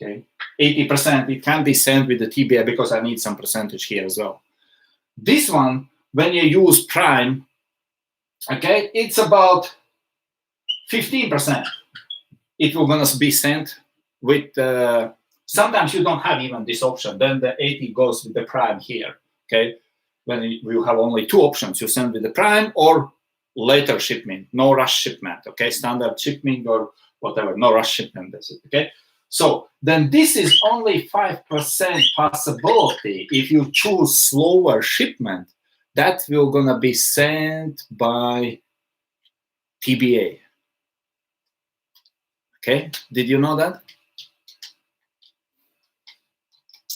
Okay, 80%, it can be sent with the TBA because I need some percentage here as well. This one, when you use Prime, okay, it's about 15%. It will gonna be sent with, sometimes you don't have even this option. Then the 80 goes with the Prime here, okay? When you have only two options, you send with the Prime or later shipment, no rush shipment, okay? Standard shipment or whatever, no rush shipment, that's it, okay? So then this is only 5% possibility. If you choose slower shipment, that will gonna be sent by TBA. Okay, did you know that?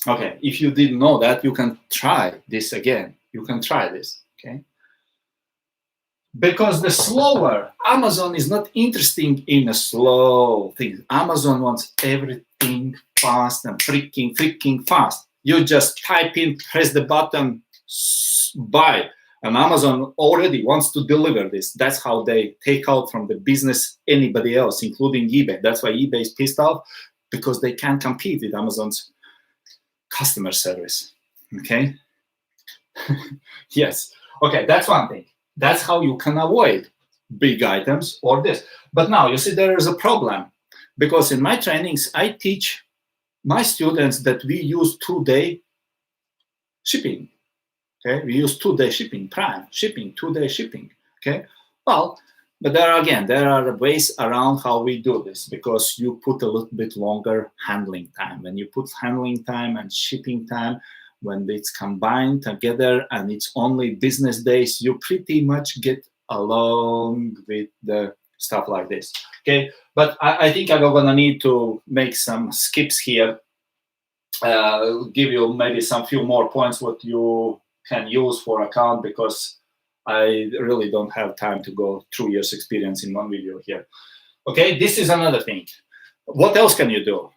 Okay, if you didn't know that, you can try this again. You can try this, okay? Because the slower, Amazon is not interested in a slow thing. Amazon wants everything fast and freaking fast. You just type in, press the button, buy, and Amazon already wants to deliver this. That's how they take out from the business anybody else, including eBay. That's why eBay is pissed off, because they can't compete with Amazon's customer service, okay? Yes, okay, that's one thing. That's how you can avoid big items or this. But now, you see, there is a problem, because in my trainings, I teach my students that we use 2-day shipping, okay? We use 2-day shipping, Prime shipping, 2-day shipping, okay? Well, but there are ways around how we do this, because you put a little bit longer handling time. When you put handling time and shipping time, when it's combined together and it's only business days, you pretty much get along with the stuff like this, okay? But I think I'm gonna need to make some skips here, give you maybe some few more points what you can use for account, because I really don't have time to go through years experience in one video here. Okay, this is another thing. What else can you do?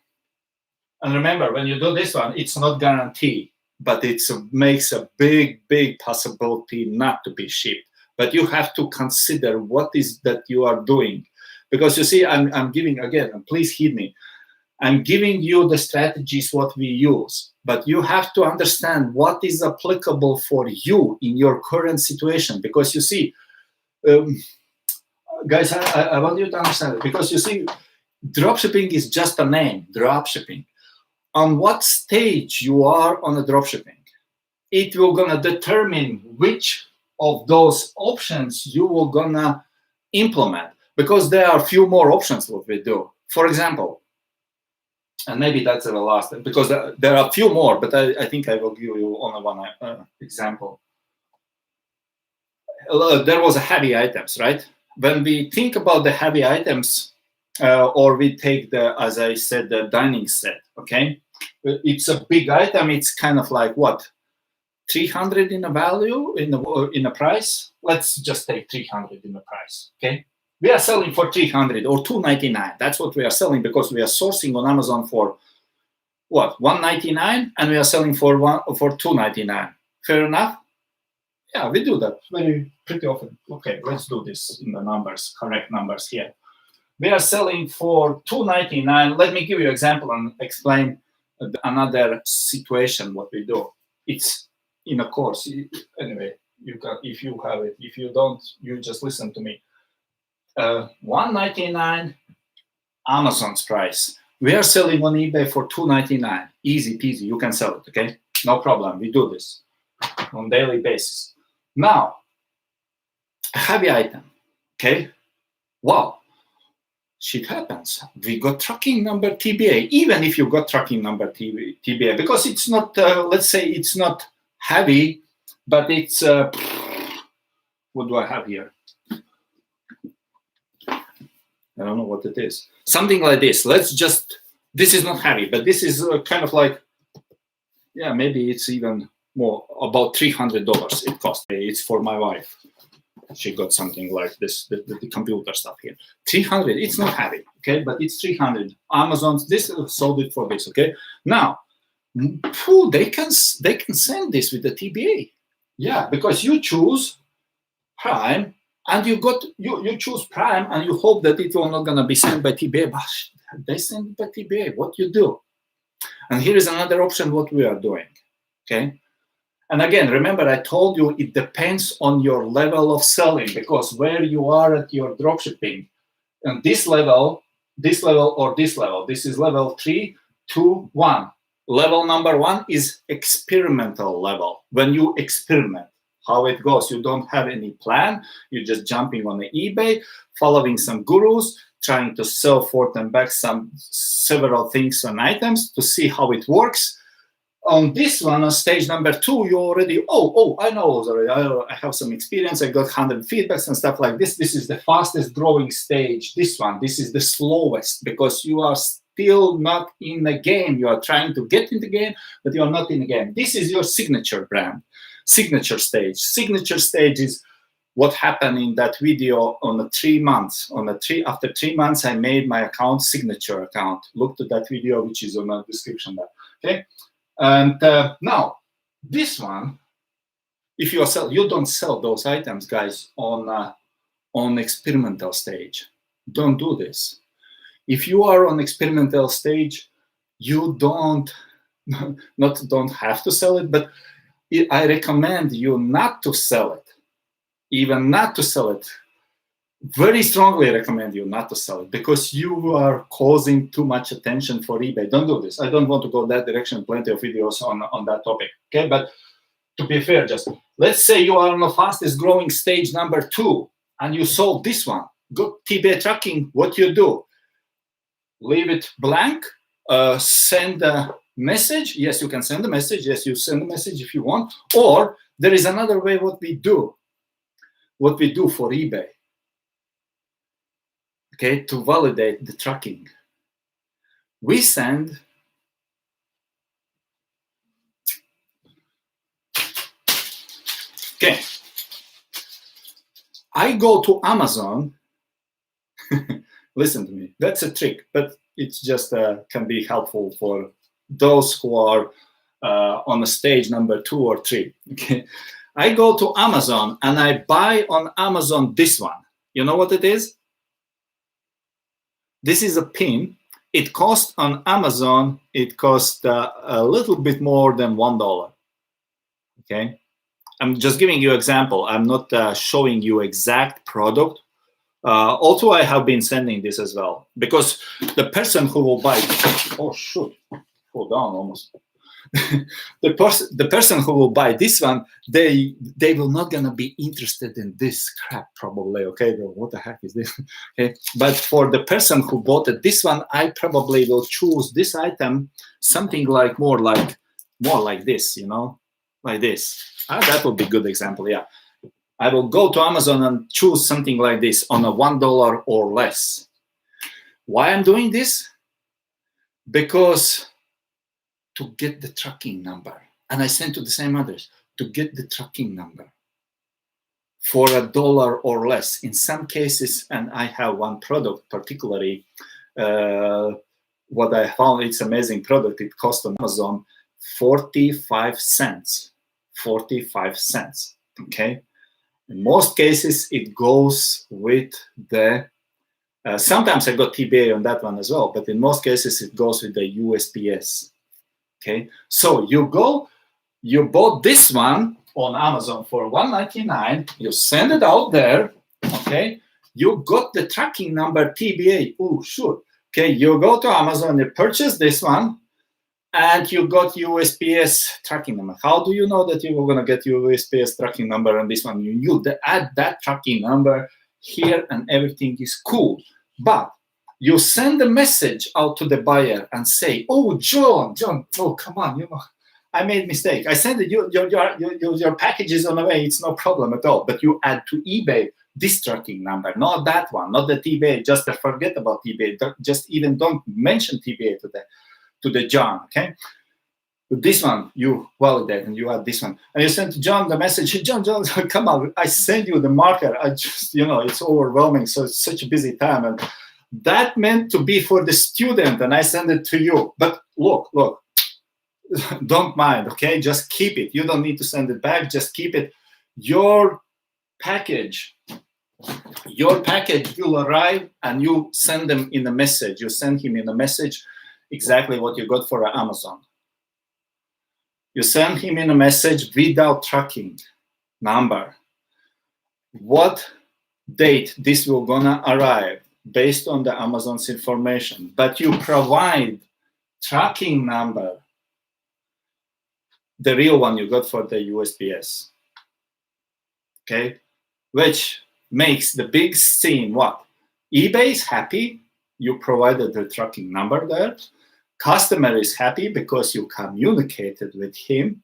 And remember, when you do this one, it's not guaranteed, but it makes a big possibility not to be shipped. But you have to consider what is that you are doing. Because you see, I'm giving, again, and please heed me, I'm giving you the strategies what we use, but you have to understand what is applicable for you in your current situation. Because you see, guys, I want you to understand it, because you see, dropshipping is just a name, dropshipping. On what stage you are on a dropshipping, it will gonna determine which of those options you will gonna implement, because there are a few more options what we do. For example, and maybe that's the last, because there are a few more, but I think I will give you only one example. There was a heavy items, right? When we think about the heavy items, or we take the, as I said, the dining set, okay? It's a big item. It's kind of like what, 300 in a value, in a price. Let's just take 300 in the price, okay? We are selling for 300 or 299. That's what we are selling, because we are sourcing on Amazon for what, 199, and we are selling for 299. Fair enough? Yeah, we do that pretty often. Okay, let's do this in the numbers, correct numbers here. We are selling for 299. Let me give you an example and explain another situation what we do. It's in a course. Anyway, you can, if you have it. If you don't, you just listen to me. 199 Amazon's price. We are selling on eBay for 299. Easy peasy, you can sell it, okay? No problem, we do this on daily basis. Now, a heavy item, okay? Wow, shit happens. We got tracking number TBA, even if you got tracking number TBA, because it's not, let's say it's not heavy, but it's, what do I have here? I don't know what it is. Something like this. Let's just, this is not heavy, but this is kind of like, yeah, maybe it's even more, about $300 it cost. It's for my wife. She got something like this, the computer stuff here. 300, it's not heavy, okay, but it's 300. Amazon's, this sold it for this, okay? Now, they can send this with the TBA. Yeah, because you choose Prime, and you choose Prime, and you hope that it will not gonna be sent by TBA, but they send it by TBA. What you do? And here is another option. What we are doing, okay? And again, remember, I told you it depends on your level of selling, because where you are at your dropshipping, and this level, or this level. This is level 3, 2, 1. Level number 1 is experimental level. When you experiment, how it goes. You don't have any plan. You're just jumping on the eBay, following some gurus, trying to sell forth and back several things and items to see how it works. On this one, on stage number 2, you already, I know already. I have some experience. I got 100 feedbacks and stuff like this. This is the fastest growing stage. This one, this is the slowest, because you are still not in the game. You are trying to get in the game, but you are not in the game. This is your signature brand, signature stage. Signature stage is what happened in that video on the 3 months. After 3 months, I made my account signature account. Look to that video, which is on the description there. Okay. And now, this one, if you don't sell those items, guys, on experimental stage. Don't do this. If you are on experimental stage, you don't have to sell it, but I recommend you not to sell it, even not to sell it. Very strongly recommend you not to sell it, because you are causing too much attention for eBay. Don't do this. I don't want to go that direction. Plenty of videos on that topic. Okay, but to be fair, just let's say you are on the fastest growing stage number 2, and you sold this one. Good TBA tracking. What you do? Leave it blank. Send a message. Yes, you can send a message. Yes, you send a message if you want. Or there is another way. What we do for eBay. Okay, to validate the tracking, we send okay. I go to Amazon. Listen to me. That's a trick, but it's just can be helpful for those who are on a stage number 2 or 3. Okay, I go to Amazon and I buy on Amazon this one. You know what it is? This is a pin. It costs on Amazon, it costs a little bit more than $1. Okay, I'm just giving you an example. I'm not showing you exact product. Also, I have been sending this as well, because the person who will buy, oh shoot, fall down almost. the person who will buy this one, they will not gonna be interested in this crap probably. Okay, what the heck is this? Okay, but for the person who bought this one, I probably will choose this item, something like more like this, you know, like this. That would be a good example. Yeah, I will go to Amazon and choose something like this on a $1 or less. Why I'm doing this? Because to get the tracking number, and I send to the same address to get the tracking number for $1 or less. In some cases, and I have one product particularly, what I found, it's amazing product. It cost on Amazon 45 cents. 45 cents. Okay. In most cases, it goes with the. Sometimes I got TBA on that one as well, but in most cases, it goes with the USPS. Okay, so you bought this one on Amazon for $1.99. You send it out there. Okay, you got the tracking number TBA. Oh, sure. Okay, you go to Amazon, you purchase this one, and you got USPS tracking number. How do you know that you were gonna get USPS tracking number on this one? You add that tracking number here, and everything is cool. But you send a message out to the buyer and say, "Oh, John, oh, come on, you know, I made a mistake. I sent it. Your package is on the way. It's no problem at all." But you add to eBay this tracking number, not that one, not the TBA. Just forget about TBA. Just even don't mention TBA to the John. Okay. With this one, you validate and you add this one, and you send to John the message. Hey, John, come on! I send you the marker. I just, you know, it's overwhelming. So it's such a busy time, and that meant to be for the student, and I send it to you. But look, don't mind, okay? Just keep it. You don't need to send it back. Just keep it. Your package will arrive, and you send them in a message. You send him in a message exactly what you got for Amazon. You send him in a message without tracking number. What date this will gonna arrive based on the Amazon's information, but you provide tracking number, the real one you got for the USPS, okay? Which makes the big scene what? eBay is happy, you provided the tracking number there. Customer is happy because you communicated with him,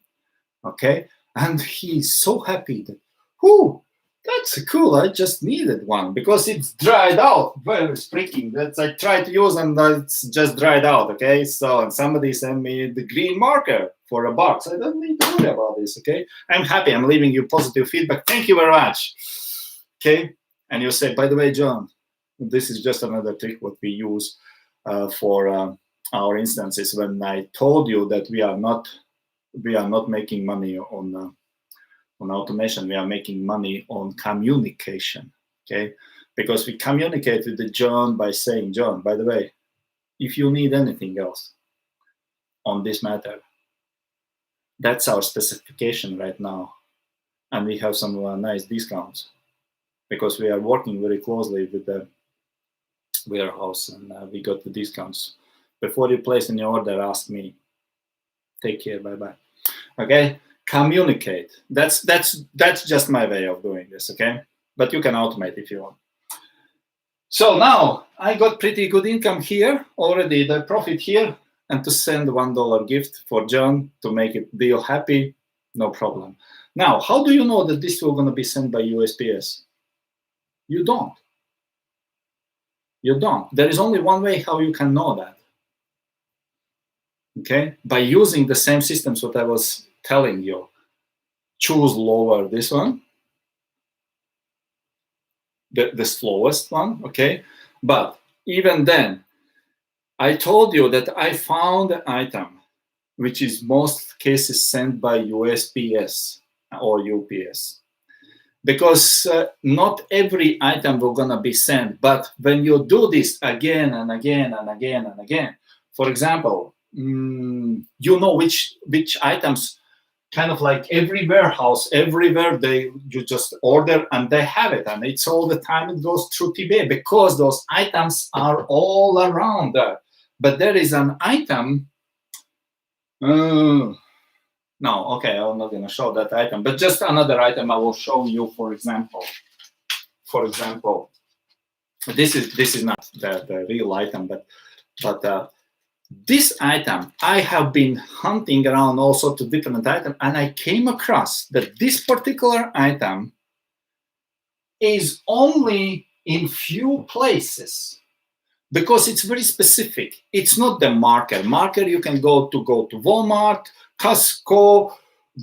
okay? And he's so happy that, whoo, that's cool, I just needed one because it's dried out, very sprinkling. That's I tried to use and it's just dried out, okay? So and somebody sent me the green marker for a box. I don't need to worry about this, okay? I'm happy, I'm leaving you positive feedback. Thank you very much, okay? And you say, by the way, John, this is just another trick what we use for our instances when I told you that we are not making money on automation, we are making money on communication, okay? Because we communicate with the John by saying, John, by the way, if you need anything else on this matter, that's our specification right now. And we have some nice discounts because we are working very closely with the warehouse and we got the discounts. Before you place any order, ask me. Take care, bye-bye. Okay? Communicate. That's just my way of doing this, okay? But you can automate if you want. So now I got pretty good income here already, the profit here, and to send $1 gift for John to make it deal happy, no problem. Now, how do you know that this will gonna be sent by USPS? You don't. You don't. There is only one way how you can know that. Okay, by using the same systems what I was telling you. Choose lower this one, the slowest one, okay? But even then, I told you that I found an item which is most cases sent by USPS or UPS. Because not every item will gonna be sent, but when you do this again and again and again and again, for example, you know which items kind of like every warehouse, everywhere you just order and they have it, and it's all the time it goes through TBA because those items are all around there. But there is an item. No, okay, I'm not going to show that item, but just another item I will show you. For example, this is not the real item, but this item, I have been hunting around all sorts of different items, and I came across that this particular item is only in few places because it's very specific. It's not the marker. Marker you can go to Walmart, Costco,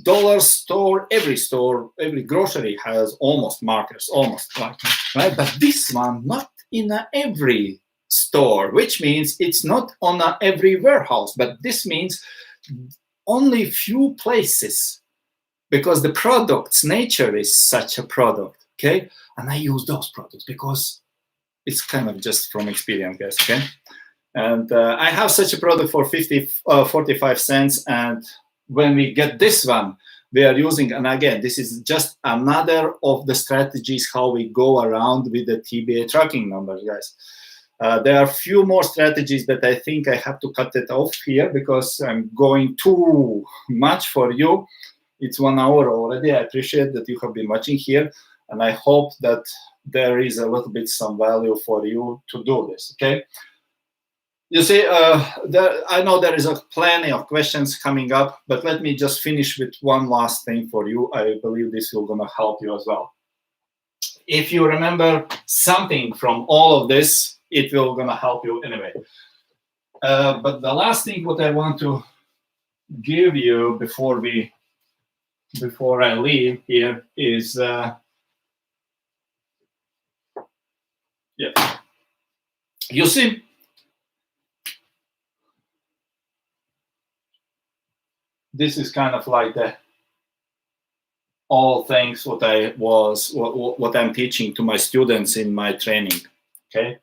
dollar store, every grocery has almost markers, right? But this one, not in every store, which means it's not on every warehouse, but this means only few places because the product's nature is such a product, okay? And I use those products because it's kind of just from experience, guys, okay? And I have such a product for 45 cents, and when we get this one, we are using, and again, this is just another of the strategies how we go around with the TBA tracking numbers, guys. There are a few more strategies that I think I have to cut it off here because I'm going too much for you. It's 1 hour already. I appreciate that you have been watching here, and I hope that there is a little bit some value for you to do this, okay? You see, I know there is plenty of questions coming up, but let me just finish with one last thing for you. I believe this will gonna help you as well. If you remember something from all of this, it will gonna help you anyway. But the last thing what I want to give you before I leave here is yeah. You see, this is kind of like the all things what I'm teaching to my students in my training. Okay,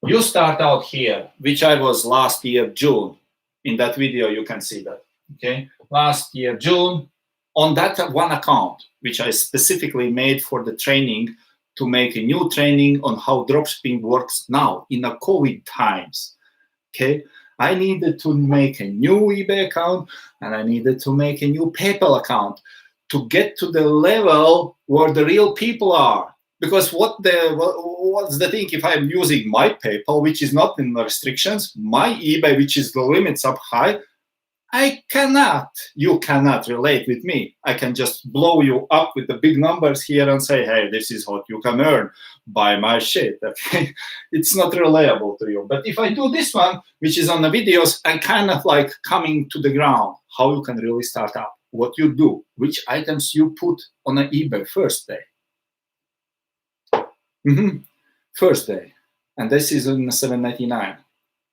you start out here, which I was last year June. In that video, you can see that. Okay, last year June, on that one account, which I specifically made for the training, to make a new training on how dropshipping works now in the COVID times. Okay, I needed to make a new eBay account and I needed to make a new PayPal account to get to the level where the real people are. Because what's the thing, if I'm using my PayPal, which is not in the restrictions, my eBay, which is the limits up high, you cannot relate with me. I can just blow you up with the big numbers here and say, hey, this is what you can earn. Buy my shit, okay? It's not reliable to you. But if I do this one, which is on the videos, I'm kind of like coming to the ground, how you can really start up, what you do, which items you put on an eBay first day. First day. And this is in $7.99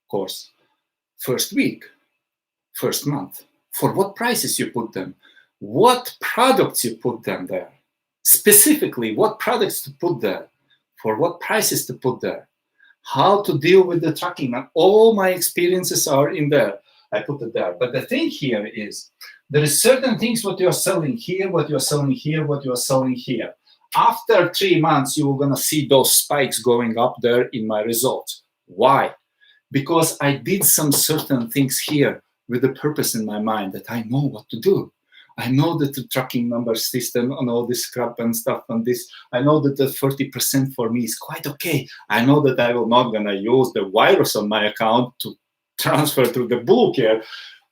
course. First week. First month. For what prices you put them, what products you put them there, specifically what products to put there, for what prices to put there, how to deal with the tracking. And all my experiences are in there. I put it there. But the thing here is there is certain things what you're selling here, what you're selling here, what you're selling here. After 3 months, you're going to see those spikes going up there in my results. Why? Because I did some certain things here with the purpose in my mind that I know what to do. I know that the tracking number system and all this crap and stuff and this, I know that the 30% for me is quite okay. I know that I will not gonna use the virus on my account to transfer to the BlueCare.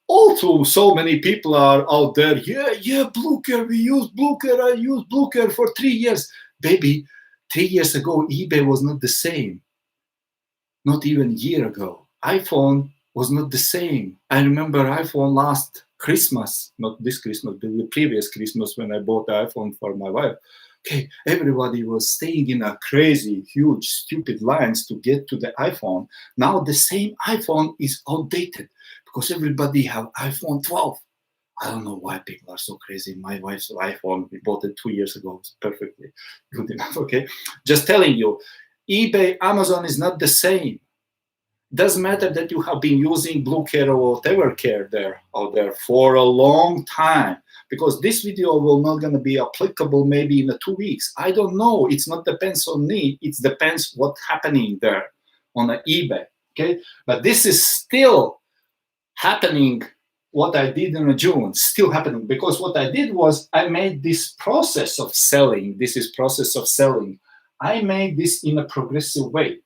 Also, so many people are out there, yeah, BlueCare, we use BlueCare, I used BlueCare for 3 years. Baby, 3 years ago, eBay was not the same. Not even a year ago. iPhone was not the same. I remember iPhone last Christmas, not this Christmas, but the previous Christmas when I bought the iPhone for my wife. Okay, everybody was staying in a crazy, huge, stupid lines to get to the iPhone. Now the same iPhone is outdated because everybody have iPhone 12. I don't know why people are so crazy. My wife's iPhone, we bought it 2 years ago. It's perfectly good enough, okay? Just telling you, eBay, Amazon is not the same. Doesn't matter that you have been using BlueCare or whatever care there out there for a long time, because this video will not going to be applicable maybe in 2 weeks. I don't know. It's not depends on me. It depends what's happening there on the eBay. Okay, but this is still happening. What I did in June still happening, because what I did was I made this process of selling. This is process of selling. I made this in a progressive way.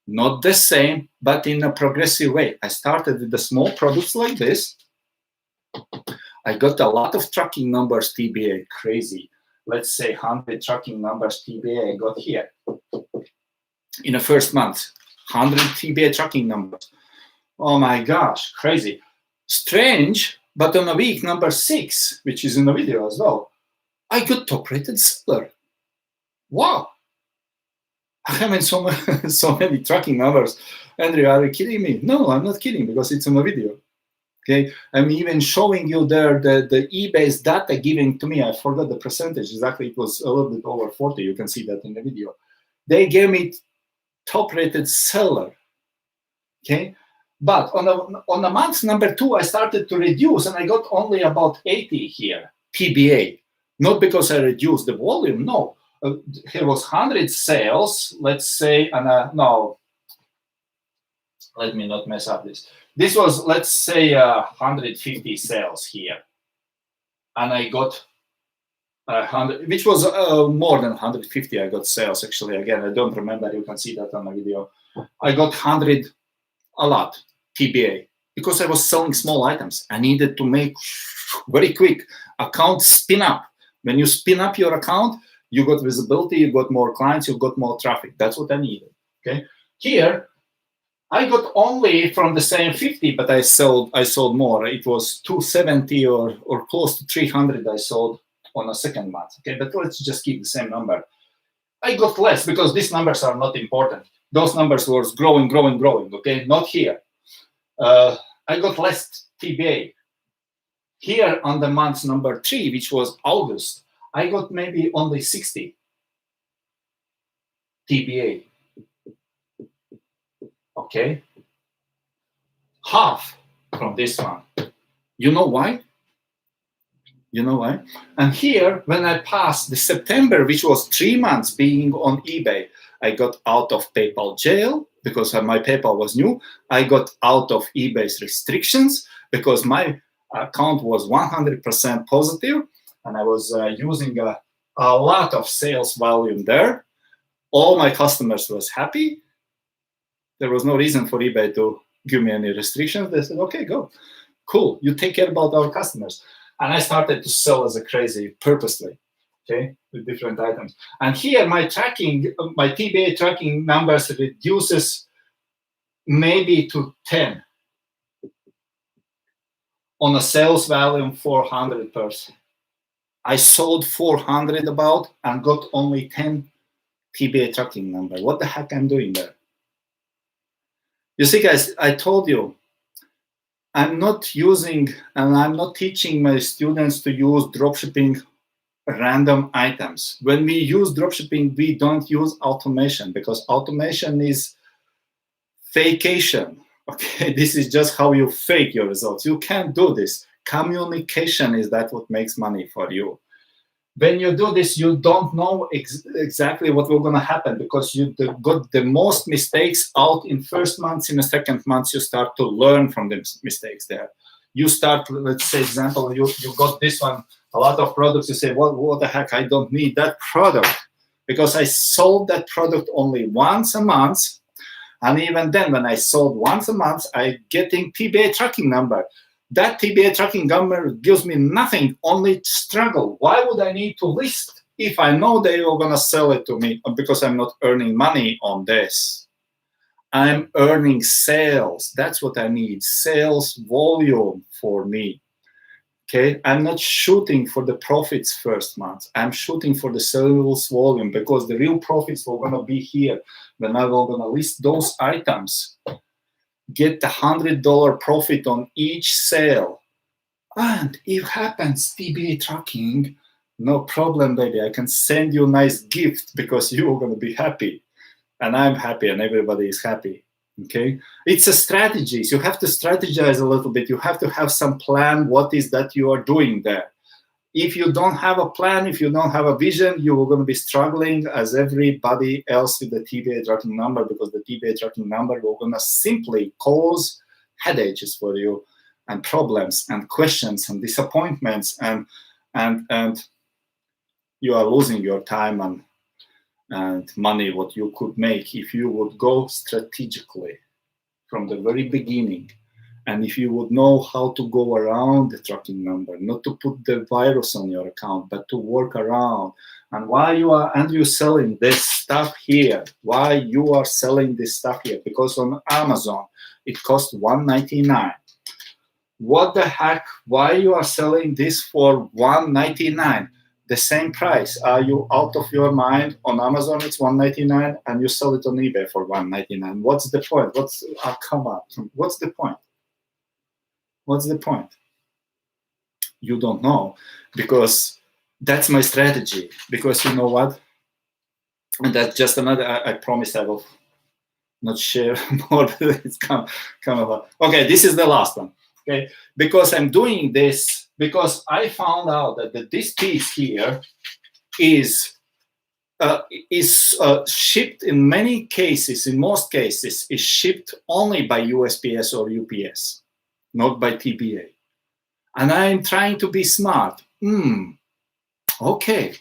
Not the same, but in a progressive way. I started with the small products like this. I got a lot of tracking numbers, TBA, crazy. Let's say 100 tracking numbers, TBA I got here. In the first month, 100 TBA tracking numbers. Oh my gosh, crazy. Strange, but on a week number 6, which is in the video as well, I got top-rated seller. Wow. I haven't so many tracking numbers. Andrew, are you kidding me? No, I'm not kidding, because it's on a video. Okay, I'm even showing you there the eBay's data giving to me. I forgot the percentage exactly. It was a little bit over 40. You can see that in the video. They gave me top-rated seller. Okay, but on the month number 2, I started to reduce, and I got only about 80 here TBA. Not because I reduced the volume. No. Here was 100 sales, let's say, and no, let me not mess up this. This was, let's say, 150 sales here. And I got 100, which was more than 150. I got sales, actually. Again, I don't remember. You can see that on the video. I got 100, a lot, TBA, because I was selling small items. I needed to make very quick account spin up. When you spin up your account, you got visibility, you got more clients, you got more traffic. That's what I needed. Okay. Here, I got only from the same 50, but I sold more. It was 270 or close to 300 I sold on a second month. Okay, but let's just keep the same number. I got less because these numbers are not important. Those numbers were growing. Okay, not here. I got less TBA. Here on the month number 3, which was August, I got maybe only 60 TBA. Okay, half from this one. You know why? You know why? And here, when I passed the September, which was 3 months being on eBay, I got out of PayPal jail because my PayPal was new. I got out of eBay's restrictions because my account was 100% positive, and I was using a lot of sales volume there. All my customers was happy. There was no reason for eBay to give me any restrictions. They said, okay, go. Cool, you take care about our customers. And I started to sell as a crazy purposely, okay, with different items. And here my tracking, my TBA tracking numbers reduces maybe to 10 on a sales volume 400%. I sold 400 about and got only 10 TBA tracking number. What the heck I'm doing there? You see, guys, I told you, I'm not using and I'm not teaching my students to use dropshipping random items. When we use dropshipping, we don't use automation because automation is fakeation. Okay, this is just how you fake your results. You can't do this. Communication is that what makes money for you. When you do this, you don't know exactly what will going to happen because you got the most mistakes out in first months. In the second months, you start to learn from the mistakes there. You start, let's say, example, you got this one, a lot of products. You say, well, what the heck? I don't need that product because I sold that product only once a month. And even then, when I sold once a month, I getting TBA tracking number. That TBA tracking number gives me nothing, only struggle. Why would I need to list if I know they are going to sell it to me? Because I'm not earning money on this. I'm earning sales. That's what I need, sales volume for me. Okay, I'm not shooting for the profits first month. I'm shooting for the sales volume because the real profits are going to be here when I'm going to list those items. Get the $100 profit on each sale. And if happens TBA tracking, no problem, baby. I can send you a nice gift because you are going to be happy. And I'm happy and everybody is happy. Okay? It's a strategy. So you have to strategize a little bit. You have to have some plan. What is that you are doing there? If you don't have a plan, if you don't have a vision, you are going to be struggling as everybody else with the TBA tracking number because the TBA tracking number will going to simply cause headaches for you and problems and questions and disappointments and you are losing your time and money what you could make if you would go strategically from the very beginning. And if you would know how to go around the tracking number, not to put the virus on your account, but to work around. And why you are, and you selling this stuff here? Why you are selling this stuff here? Because on Amazon, it costs $1.99. What the heck? Why you are selling this for $1.99? The same price. Are you out of your mind? On Amazon, it's $1.99, and you sell it on eBay for $1.99. What's the point? Come on. What's the point? What's the point? You don't know, because that's my strategy. Because you know what? And that's just another. I promise I will not share more. It's kind of okay. This is the last one. Okay, because I'm doing this because I found out that this piece here is shipped in many cases. In most cases, is shipped only by USPS or UPS. Not by TBA. And I'm trying to be smart. Okay.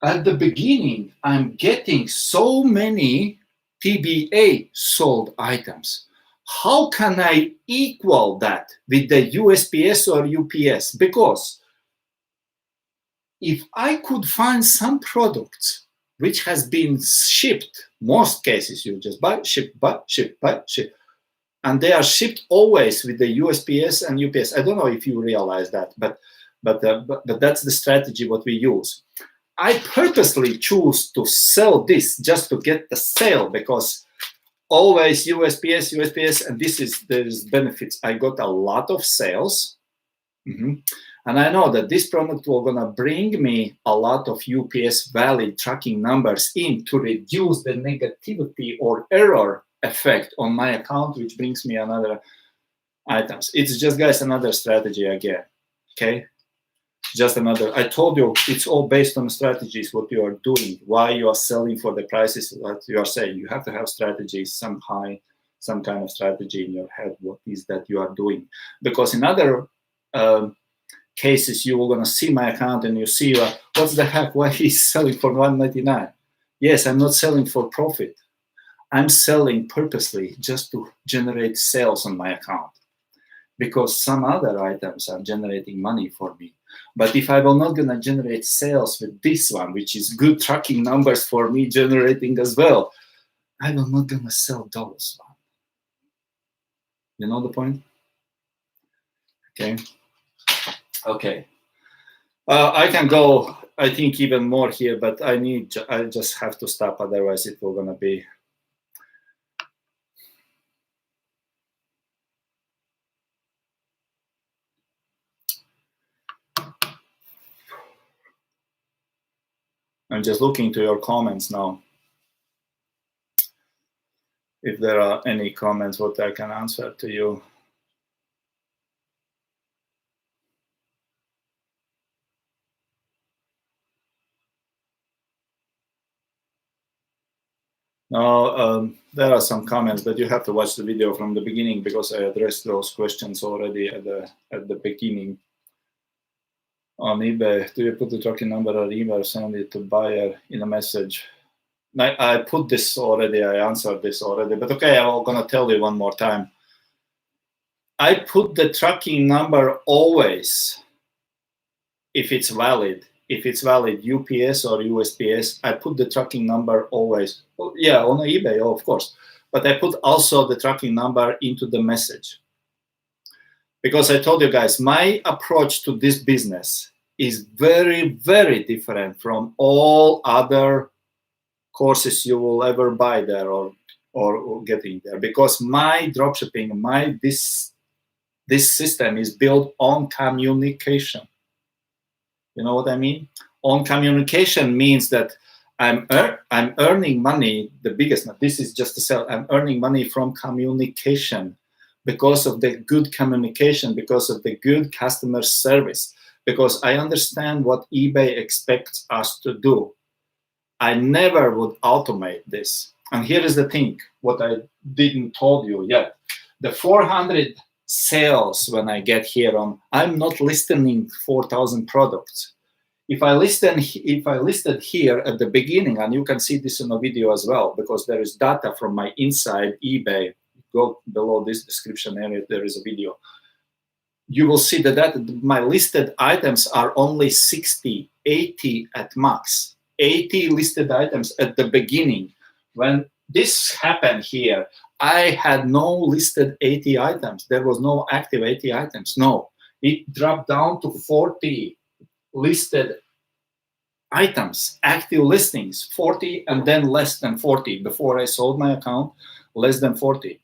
At the beginning, I'm getting so many TBA sold items. How can I equal that with the USPS or UPS? Because if I could find some products which has been shipped, most cases you just buy, ship, buy, ship, buy, ship. And they are shipped always with the USPS and UPS. I don't know if you realize that, but that's the strategy what we use. I purposely choose to sell this just to get the sale because always USPS, and there's benefits. I got a lot of sales And I know that this product will gonna bring me a lot of UPS valid tracking numbers in to reduce the negativity or error effect on my account, which brings me another items. It's just, guys, another strategy again. Okay, just another. I told you it's all based on strategies. What you are doing, why you are selling for the prices that you are saying. You have to have strategies, some kind of strategy in your head. What is that you are doing? Because in other cases, you are gonna see my account and you see what's the heck? Why he's selling for $1.99? Yes, I'm not selling for profit. I'm selling purposely just to generate sales on my account, because some other items are generating money for me. But if I will not gonna generate sales with this one, which is good tracking numbers for me generating as well, I will not gonna sell those one. You know the point? Okay. I can go, I think, even more here, but I just have to stop, otherwise it will gonna be. I'm just looking to your comments now. If there are any comments, what I can answer to you. No, there are some comments, but you have to watch the video from the beginning, because I addressed those questions already at the beginning. On eBay, do you put the tracking number or email, send it to buyer in a message? I put this already, I answered this already, but okay, I'm gonna tell you one more time. I put the tracking number always, if it's valid. If it's valid UPS or USPS, I put the tracking number always. Well, yeah, on eBay, of course. But I put also the tracking number into the message. Because I told you guys, my approach to this business is very, very different from all other courses you will ever buy there or getting there. Because my dropshipping, this system is built on communication. You know what I mean? On communication means that I'm earning money. The biggest, this is just to sell. I'm earning money from communication, because of the good communication, because of the good customer service, because I understand what eBay expects us to do. I never would automate this. And here is the thing, what I didn't told you yet. The 400 sales when I get here on, I'm not listing 4,000 products. If I listed here at the beginning, and you can see this in a video as well, because there is data from my inside eBay. Go below this description area, there is a video. You will see that my listed items are only 60, 80 at max. 80 listed items at the beginning. When this happened here, I had no listed 80 items. There was no active 80 items. No, it dropped down to 40 listed items, active listings, 40, and then less than 40. Before I sold my account, less than 40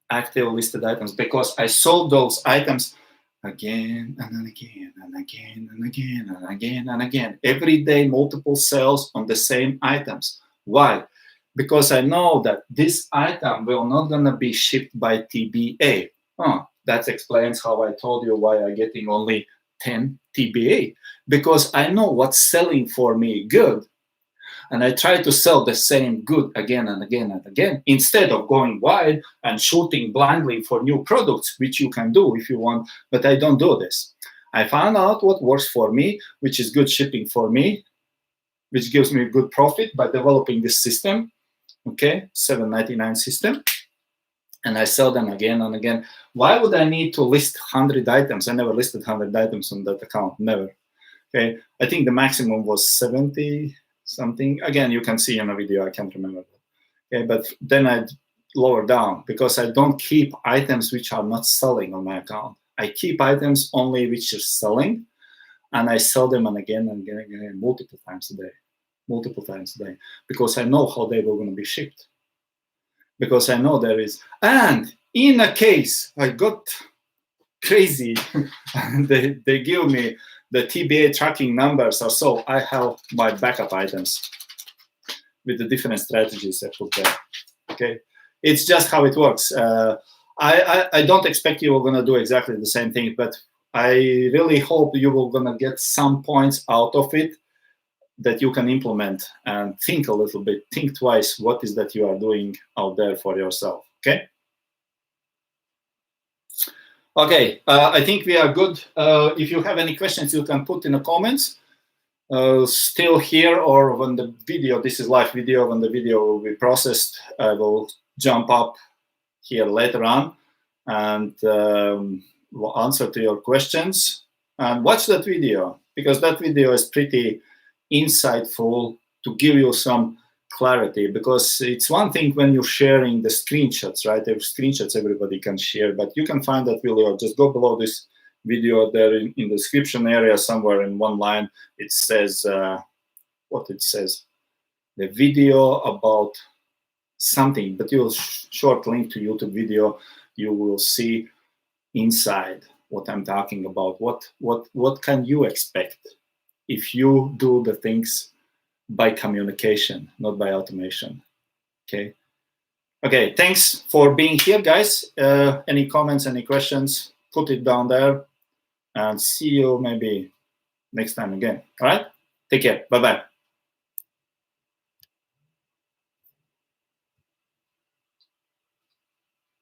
active listed items, because I sold those items again and again and again and again and again and again. Every day, multiple sales on the same items. Why? Because I know that this item will not gonna be shipped by TBA. That explains how I told you why I'm getting only 10 TBA, because I know what's selling for me good, and I try to sell the same good again and again and again, instead of going wide and shooting blindly for new products, which you can do if you want, but I don't do this. I found out what works for me, which is good shipping for me, which gives me good profit by developing this system, okay, $7.99 system, and I sell them again and again. Why would I need to list 100 items? I never listed 100 items on that account, never. Okay, I think the maximum was 70 something. Again, you can see in a video, I can't remember. Okay, but then I lower down, because I don't keep items which are not selling on my account. I keep items only which are selling, and I sell them again and again and again, multiple times a day, because I know how they were going to be shipped. Because I know there is, and in a case, I got crazy. They give me the TBA tracking numbers or so. I have my backup items with the different strategies I put there. Okay, it's just how it works. I don't expect you are going to do exactly the same thing, but I really hope you will going to get some points out of it that you can implement and think a little bit, think twice what is that you are doing out there for yourself. Okay. Okay, I think we are good. If you have any questions, you can put in the comments. Still here, or when the video, this is live video, when the video will be processed, I will jump up here later on and will answer to your questions. And watch that video, because that video is pretty insightful to give you some clarity, because it's one thing when you're sharing the screenshots, right? The screenshots everybody can share, but you can find that video. Just go below this video there in the description area somewhere in one line. It says what it says, the video about something, but you'll short link to YouTube video. You will see inside what I'm talking about. What can you expect if you do the things by communication, not by automation? Okay. Okay, thanks for being here, guys. Any comments, any questions, put it down there, and see you maybe next time again. All right, take care. Bye-bye.